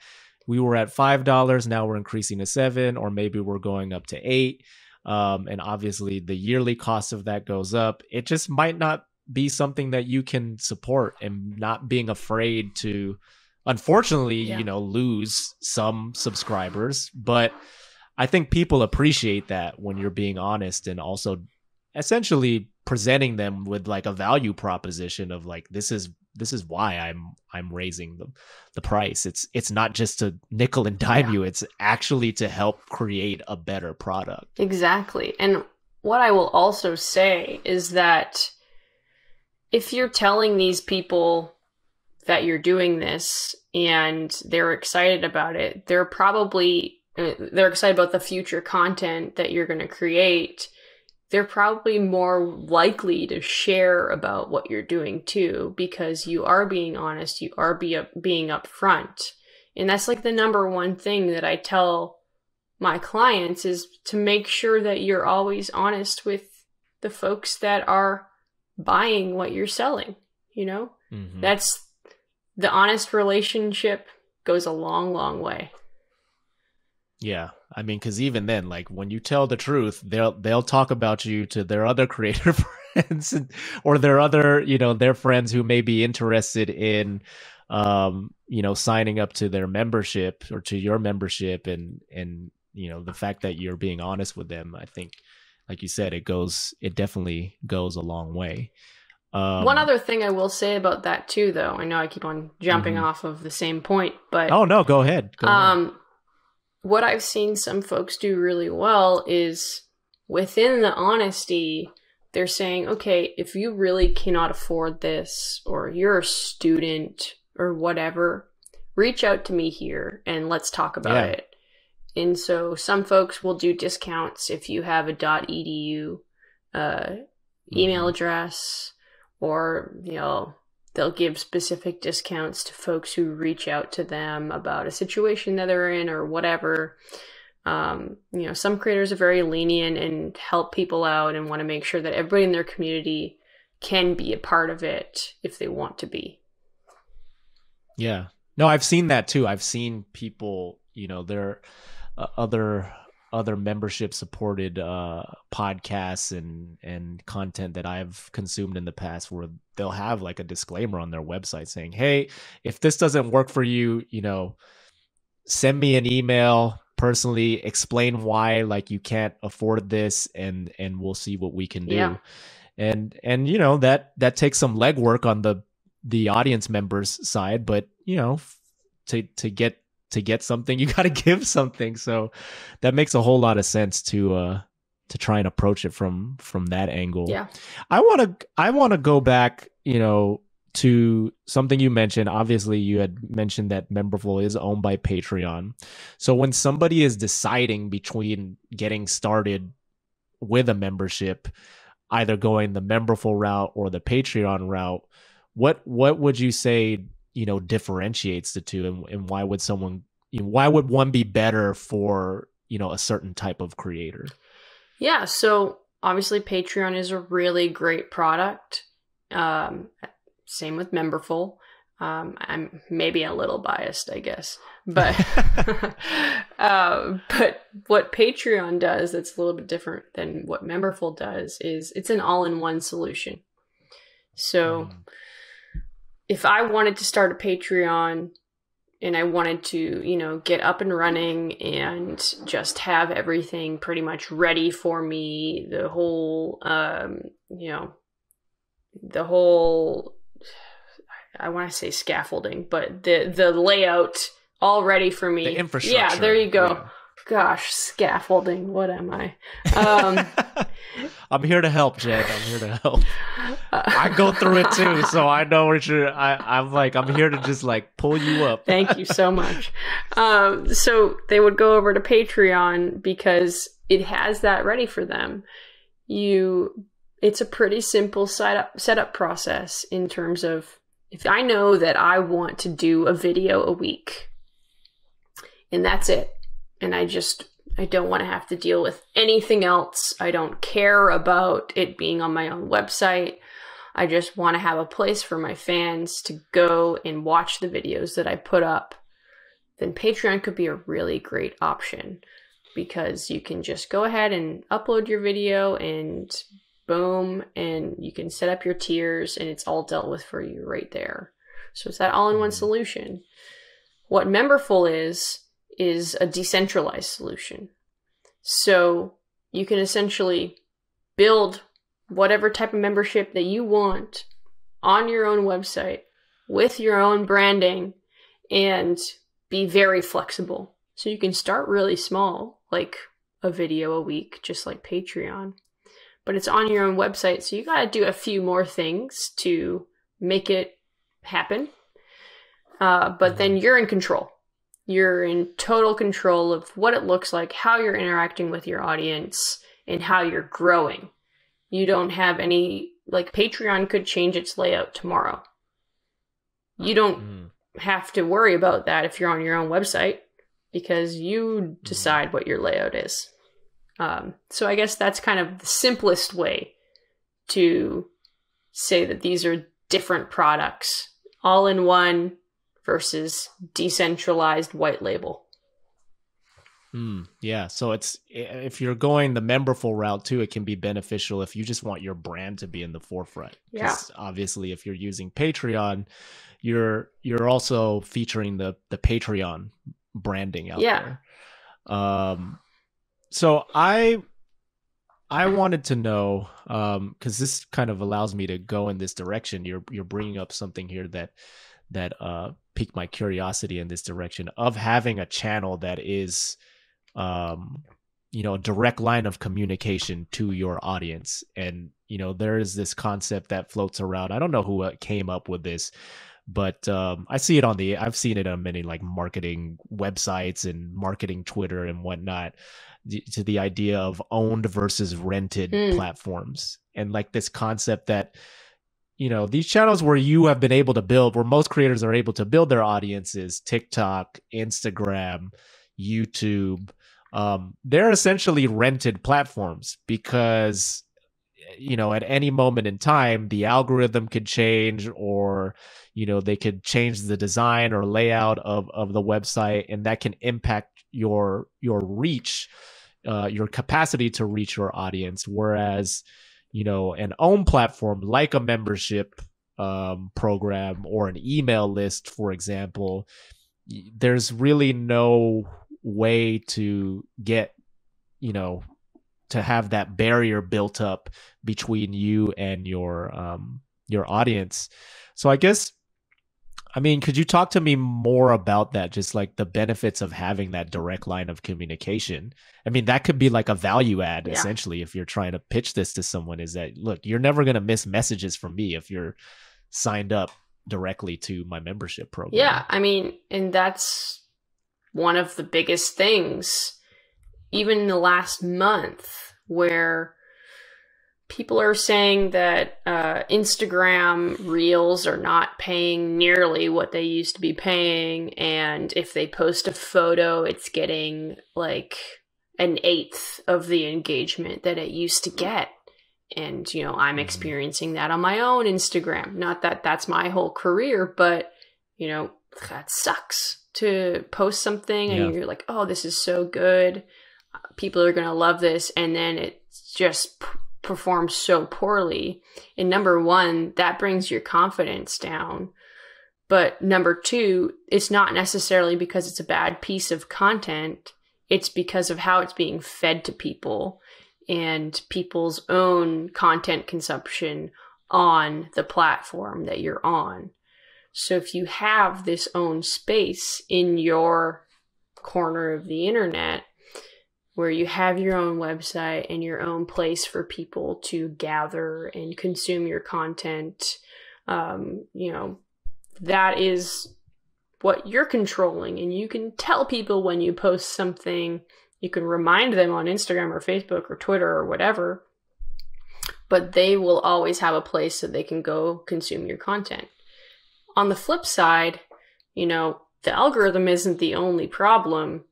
Speaker 1: we were at $5, now we're increasing to $7, or maybe we're going up to $8. And obviously the yearly cost of that goes up. It just might not be something that you can support, and not being afraid to, unfortunately, lose some subscribers. But I think people appreciate that when you're being honest, and also essentially presenting them with like a value proposition of like, this is why I'm raising the price. It's not just to nickel and dime you, it's actually to help create a better product.
Speaker 2: Exactly. And what I will also say is that if you're telling these people that you're doing this and they're excited about it, they're excited about the future content that you're going to create, they're probably more likely to share about what you're doing too, because you are being honest, you are being upfront. And that's like the number one thing that I tell my clients, is to make sure that you're always honest with the folks that are buying what you're selling. That's the honest relationship goes a long, long way.
Speaker 1: Yeah. I mean, because even then, like when you tell the truth, they'll talk about you to their other creator friends, or their other, their friends who may be interested in, signing up to their membership or to your membership. And the fact that you're being honest with them, I think, like you said, it definitely goes a long way.
Speaker 2: One other thing I will say about that too, though, I know I keep on jumping off of the same point, but
Speaker 1: oh no, go ahead.
Speaker 2: What I've seen some folks do really well is within the honesty, they're saying, okay, if you really cannot afford this, or you're a student or whatever, reach out to me here and let's talk about it. And so some folks will do discounts if you have a .edu email address, or, they'll give specific discounts to folks who reach out to them about a situation that they're in or whatever. Some creators are very lenient and help people out and want to make sure that everybody in their community can be a part of it if they want to be.
Speaker 1: Yeah. No, I've seen that too. I've seen people, there are other membership supported podcasts and content that I've consumed in the past, where they'll have like a disclaimer on their website saying, hey, if this doesn't work for you, send me an email personally, explain why like you can't afford this, and we'll see what we can do.
Speaker 2: Yeah.
Speaker 1: And that takes some legwork on the audience members side, but to get something, you got to give something. So that makes a whole lot of sense to try and approach it from that angle.
Speaker 2: Yeah.
Speaker 1: I want to go back, to something you mentioned. Obviously you had mentioned that Memberful is owned by Patreon. So when somebody is deciding between getting started with a membership, either going the Memberful route or the Patreon route, what would you say, differentiates the two, and why would one be better for, a certain type of creator?
Speaker 2: Yeah. So obviously Patreon is a really great product. Same with Memberful. I'm maybe a little biased, I guess, but, but what Patreon does that's a little bit different than what Memberful does is it's an all-in-one solution. So if I wanted to start a Patreon and I wanted to, get up and running and just have everything pretty much ready for me, the whole, I want to say scaffolding, but the layout all ready for me.
Speaker 1: The infrastructure.
Speaker 2: Yeah, there you go.
Speaker 1: Yeah.
Speaker 2: Gosh, scaffolding. What am I?
Speaker 1: I'm here to help, Jed. I'm here to help. I go through it too, so I know what I'm here to just like pull you up.
Speaker 2: Thank you so much. So they would go over to Patreon because it has that ready for them. It's a pretty simple setup process in terms of, if I know that I want to do a video a week and that's it, and I don't want to have to deal with anything else. I don't care about it being on my own website. I just want to have a place for my fans to go and watch the videos that I put up. then Patreon could be a really great option, because you can just go ahead and upload your video and boom, and you can set up your tiers and it's all dealt with for you right there. So it's that all-in-one solution. What Memberful is a decentralized solution. So you can essentially build whatever type of membership that you want on your own website with your own branding and be very flexible. So you can start really small, like a video a week, just like Patreon. But it's on your own website, so you got to do a few more things to make it happen. But then you're in control. You're in total control of what it looks like, how you're interacting with your audience, and how you're growing. You don't have any, like Patreon could change its layout tomorrow. You don't have to worry about that if you're on your own website, because you decide what your layout is. So I guess that's kind of the simplest way to say that these are different products, all in one versus decentralized white label.
Speaker 1: Yeah, so it's, if you're going the Memberful route too, it can be beneficial if you just want your brand to be in the forefront.
Speaker 2: Yeah.
Speaker 1: Obviously, if you're using Patreon, you're also featuring the Patreon branding out there. So I wanted to know, because this kind of allows me to go in this direction. You're bringing up something here that piqued my curiosity in this direction of having a channel that is, a direct line of communication to your audience. And there is this concept that floats around. I don't know who came up with this, but I've seen it on many like marketing websites and marketing Twitter and whatnot, to the idea of owned versus rented platforms. And like this concept that, these channels where you have been able to build, where most creators are able to build their audiences, TikTok, Instagram, YouTube, they're essentially rented platforms because, at any moment in time, the algorithm could change, or, they could change the design or layout of the website, and that can impact your reach, your capacity to reach your audience. Whereas, an own platform like a membership program or an email list, for example, there's really no way to get, to have that barrier built up between you and your audience. So I guess, could you talk to me more about that? Just like the benefits of having that direct line of communication. That could be like a value add, essentially, if you're trying to pitch this to someone, is that, look, you're never going to miss messages from me if you're signed up directly to my membership program.
Speaker 2: Yeah. And that's one of the biggest things, even in the last month, where people are saying that Instagram Reels are not paying nearly what they used to be paying. And if they post a photo, it's getting like an eighth of the engagement that it used to get. And, I'm experiencing that on my own Instagram. Not that that's my whole career, but, that sucks to post something and you're like, oh, this is so good. People are going to love this. And then it just performs so poorly. And number one, that brings your confidence down. But number two, it's not necessarily because it's a bad piece of content. It's because of how it's being fed to people and people's own content consumption on the platform that you're on. So if you have this own space in your corner of the internet, where you have your own website and your own place for people to gather and consume your content, that is what you're controlling. And you can tell people when you post something, you can remind them on Instagram or Facebook or Twitter or whatever, but they will always have a place so they can go consume your content. On the flip side, the algorithm isn't the only problem.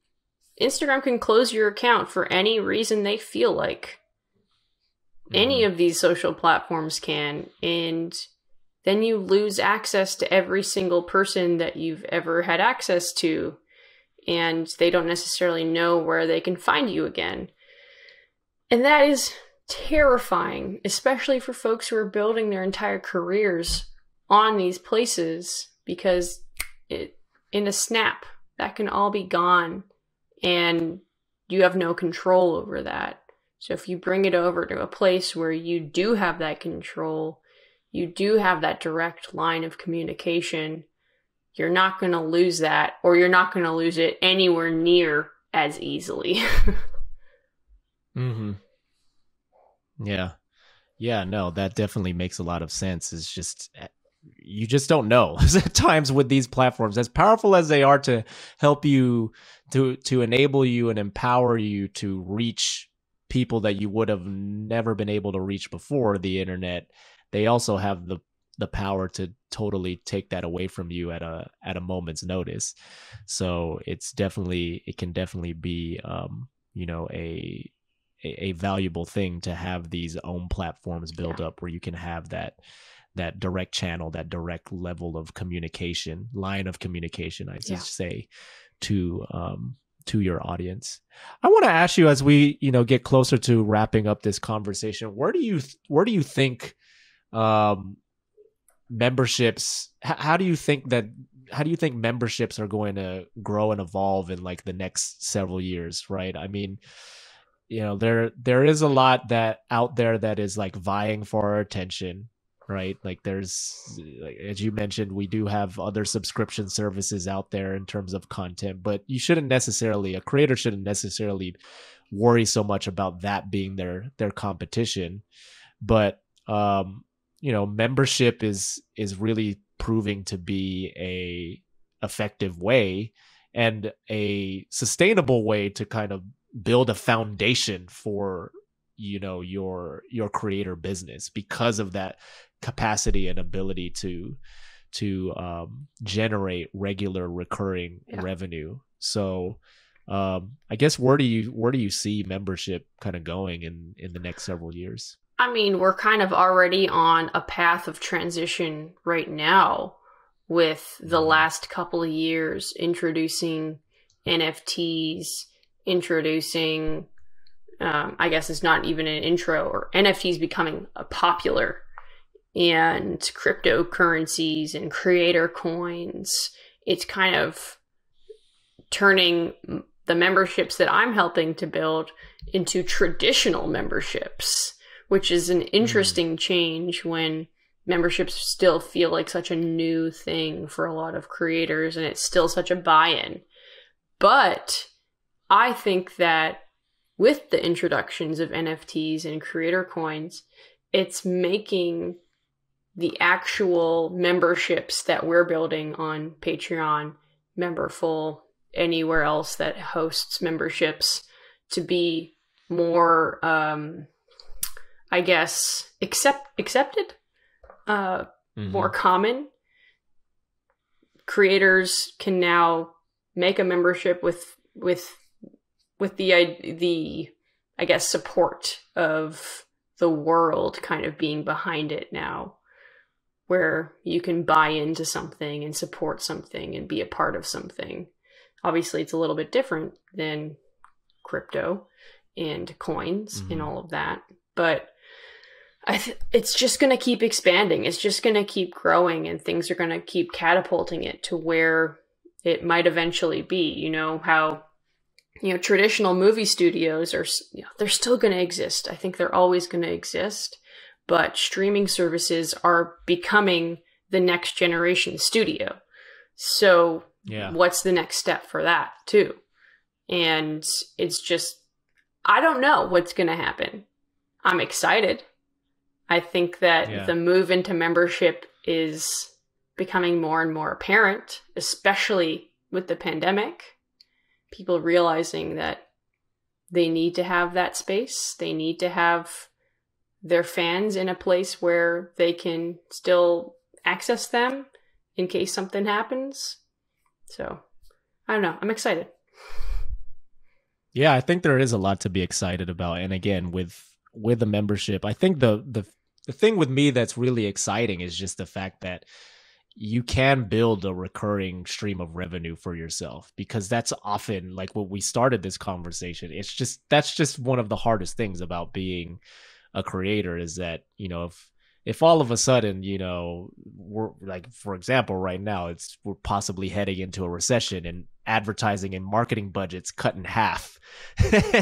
Speaker 2: Instagram can close your account for any reason they feel like. Any of these social platforms can, and then you lose access to every single person that you've ever had access to. and they don't necessarily know where they can find you again. And that is terrifying, especially for folks who are building their entire careers on these places, because in a snap, that can all be gone and you have no control over that. So if you bring it over to a place where you do have that control, you do have that direct line of communication, you're not going to lose that, or you're not going to lose it anywhere near as easily.
Speaker 1: Mm-hmm. Yeah. Yeah, no, that definitely makes a lot of sense. It's just, you just don't know at times with these platforms, as powerful as they are to help you, to enable you and empower you to reach people that you would have never been able to reach before the internet. They also have the power to totally take that away from you at a moment's notice. So it can definitely be, a valuable thing to have these own platforms built up where you can have that direct channel, that direct level of communication, line of communication, I should say, to your audience. I want to ask you, as we, get closer to wrapping up this conversation, where do you think memberships, how do you think memberships are going to grow and evolve in like the next several years, right? I mean, there is a lot that out there that is like vying for our attention, right? Like as you mentioned, we do have other subscription services out there in terms of content, but a creator shouldn't necessarily worry so much about that being their competition. But, membership is really proving to be a effective way and a sustainable way to kind of build a foundation for, your creator business, because of that capacity and ability to generate regular recurring revenue. So I guess where do you see membership kind of going in the next several years?
Speaker 2: I mean, we're kind of already on a path of transition right now, with the last couple of years introducing NFTs, introducing I guess it's not even an intro, or NFTs becoming popular, and cryptocurrencies and creator coins. It's kind of turning the memberships that I'm helping to build into traditional memberships, which is an interesting change when memberships still feel like such a new thing for a lot of creators, and it's still such a buy-in. But I think that with the introductions of NFTs and creator coins, it's making the actual memberships that we're building on Patreon, Memberful, anywhere else that hosts memberships, to be more, I guess, accepted, more common. Creators can now make a membership with the I guess support of the world kind of being behind it now, where you can buy into something and support something and be a part of something. Obviously, it's a little bit different than crypto and coins and all of that, but it's just going to keep expanding. It's just going to keep growing, and things are going to keep catapulting it to where it might eventually be. How traditional movie studios are, they're still going to exist. I think they're always going to exist, but streaming services are becoming the next generation studio. So what's the next step for that too? And it's just, I don't know what's going to happen. I'm excited. I think that the move into membership is becoming more and more apparent, especially with the pandemic. People realizing that they need to have that space. They need to have their fans in a place where they can still access them in case something happens. So, I don't know. I'm excited.
Speaker 1: Yeah, I think there is a lot to be excited about. And again, with the membership, I think the thing with me that's really exciting is just the fact that you can build a recurring stream of revenue for yourself, because that's often like what we started this conversation. That's just one of the hardest things about being a creator, is that, if all of a sudden, we're like, for example, right now, we're possibly heading into a recession and advertising and marketing budgets cut in half,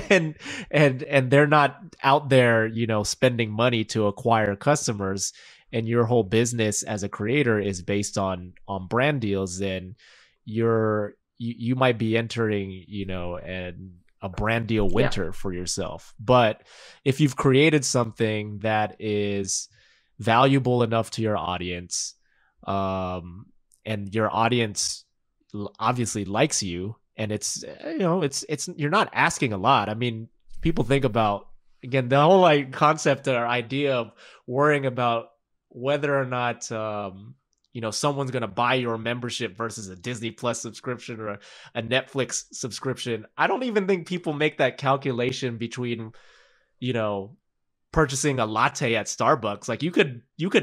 Speaker 1: and they're not out there, spending money to acquire customers, and your whole business as a creator is based on brand deals, then you might be entering, a brand deal winter for yourself. But if you've created something that is valuable enough to your audience, and your audience obviously likes you, and it's you're not asking a lot. I mean, people think about, again, the whole like concept or idea of worrying about whether or not someone's going to buy your membership versus a Disney Plus subscription or a Netflix subscription. I don't even think people make that calculation between, purchasing a latte at Starbucks. Like you could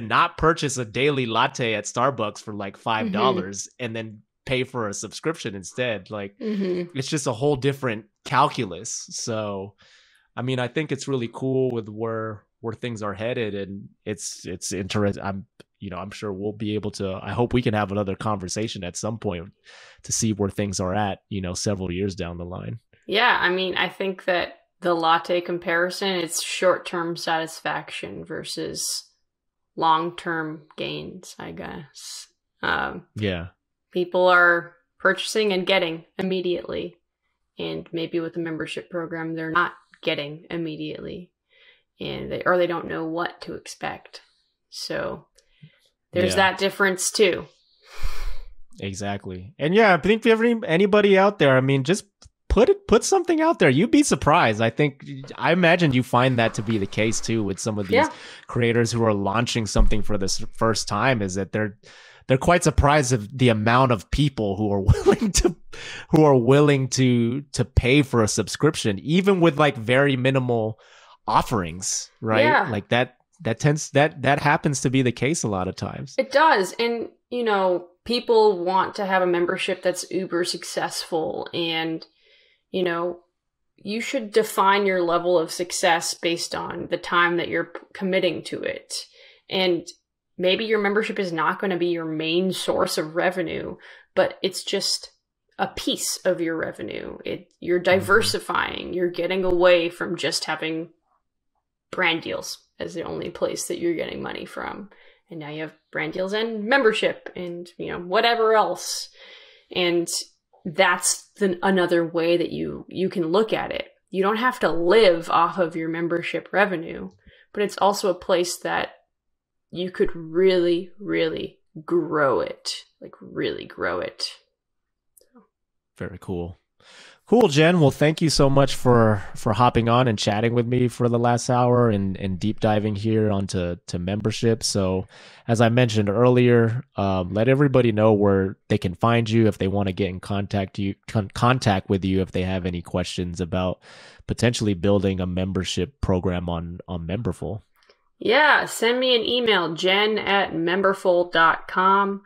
Speaker 1: not purchase a daily latte at Starbucks for like $5 and then pay for a subscription instead. Like it's just a whole different calculus. So, I mean, I think it's really cool with where things are headed, and it's interesting. I'm sure we'll be able to, I hope we can have another conversation at some point to see where things are at, several years down the line. Yeah.
Speaker 2: I mean, I think that the latte comparison, it's short-term satisfaction versus long-term gains, I guess. People are purchasing and getting immediately, and maybe with a membership program, they're not getting immediately, and they don't know what to expect. So there's that difference too.
Speaker 1: Exactly. And I think if anybody out there, I mean, just put something out there. You'd be surprised. I imagine you find that to be the case too with some of these creators who are launching something for the first time, is that they're quite surprised of the amount of people who are willing to pay for a subscription, even with like very minimal offerings, right? Yeah. Like that happens to be the case a lot of times.
Speaker 2: It does. And, people want to have a membership that's uber successful, and, you should define your level of success based on the time that you're committing to it. And maybe your membership is not going to be your main source of revenue, but it's just a piece of your revenue. You're diversifying. You're getting away from just having brand deals as the only place that you're getting money from. And now you have brand deals and membership and, whatever else. And that's another way that you can look at it. You don't have to live off of your membership revenue, but it's also a place that you could really, really grow it. Like really grow it.
Speaker 1: Very cool. Cool, Jen. Well, thank you so much for hopping on and chatting with me for the last hour and deep diving here onto membership. So as I mentioned earlier, let everybody know where they can find you if they want to get in contact with you if they have any questions about potentially building a membership program on Memberful.
Speaker 2: Yeah, send me an email, jen@memberful.com.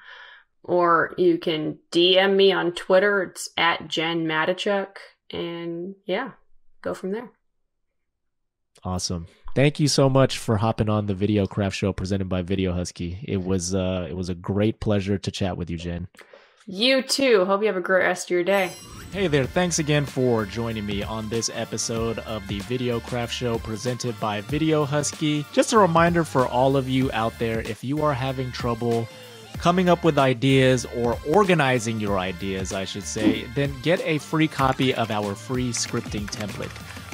Speaker 2: Or you can DM me on Twitter. It's @JenMatichuk. And go from there.
Speaker 1: Awesome. Thank you so much for hopping on the Videocraft show presented by Video Husky. It was a great pleasure to chat with you, Jen.
Speaker 2: You too. Hope you have a great rest of your day.
Speaker 1: Hey there. Thanks again for joining me on this episode of the Videocraft show presented by Video Husky. Just a reminder for all of you out there, if you are having trouble coming up with ideas or organizing your ideas, I should say, then get a free copy of our free scripting template.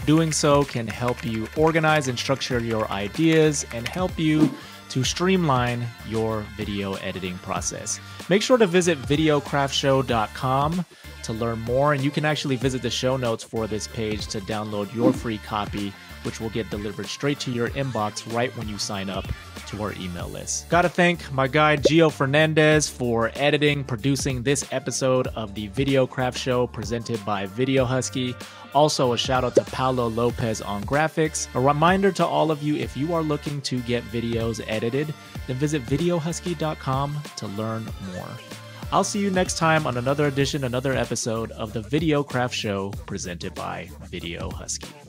Speaker 1: Doing so can help you organize and structure your ideas and help you to streamline your video editing process. Make sure to visit videocraftshow.com to learn more, and you can actually visit the show notes for this page to download your free copy, which will get delivered straight to your inbox right when you sign up to our email list. Gotta thank my guy Gio Fernandez for editing, producing this episode of the Videocraft Show presented by Video Husky. Also, a shout out to Paulo Lopez on graphics. A reminder to all of you, if you are looking to get videos edited, then visit videohusky.com to learn more. I'll see you next time on another episode of the Videocraft Show presented by Video Husky.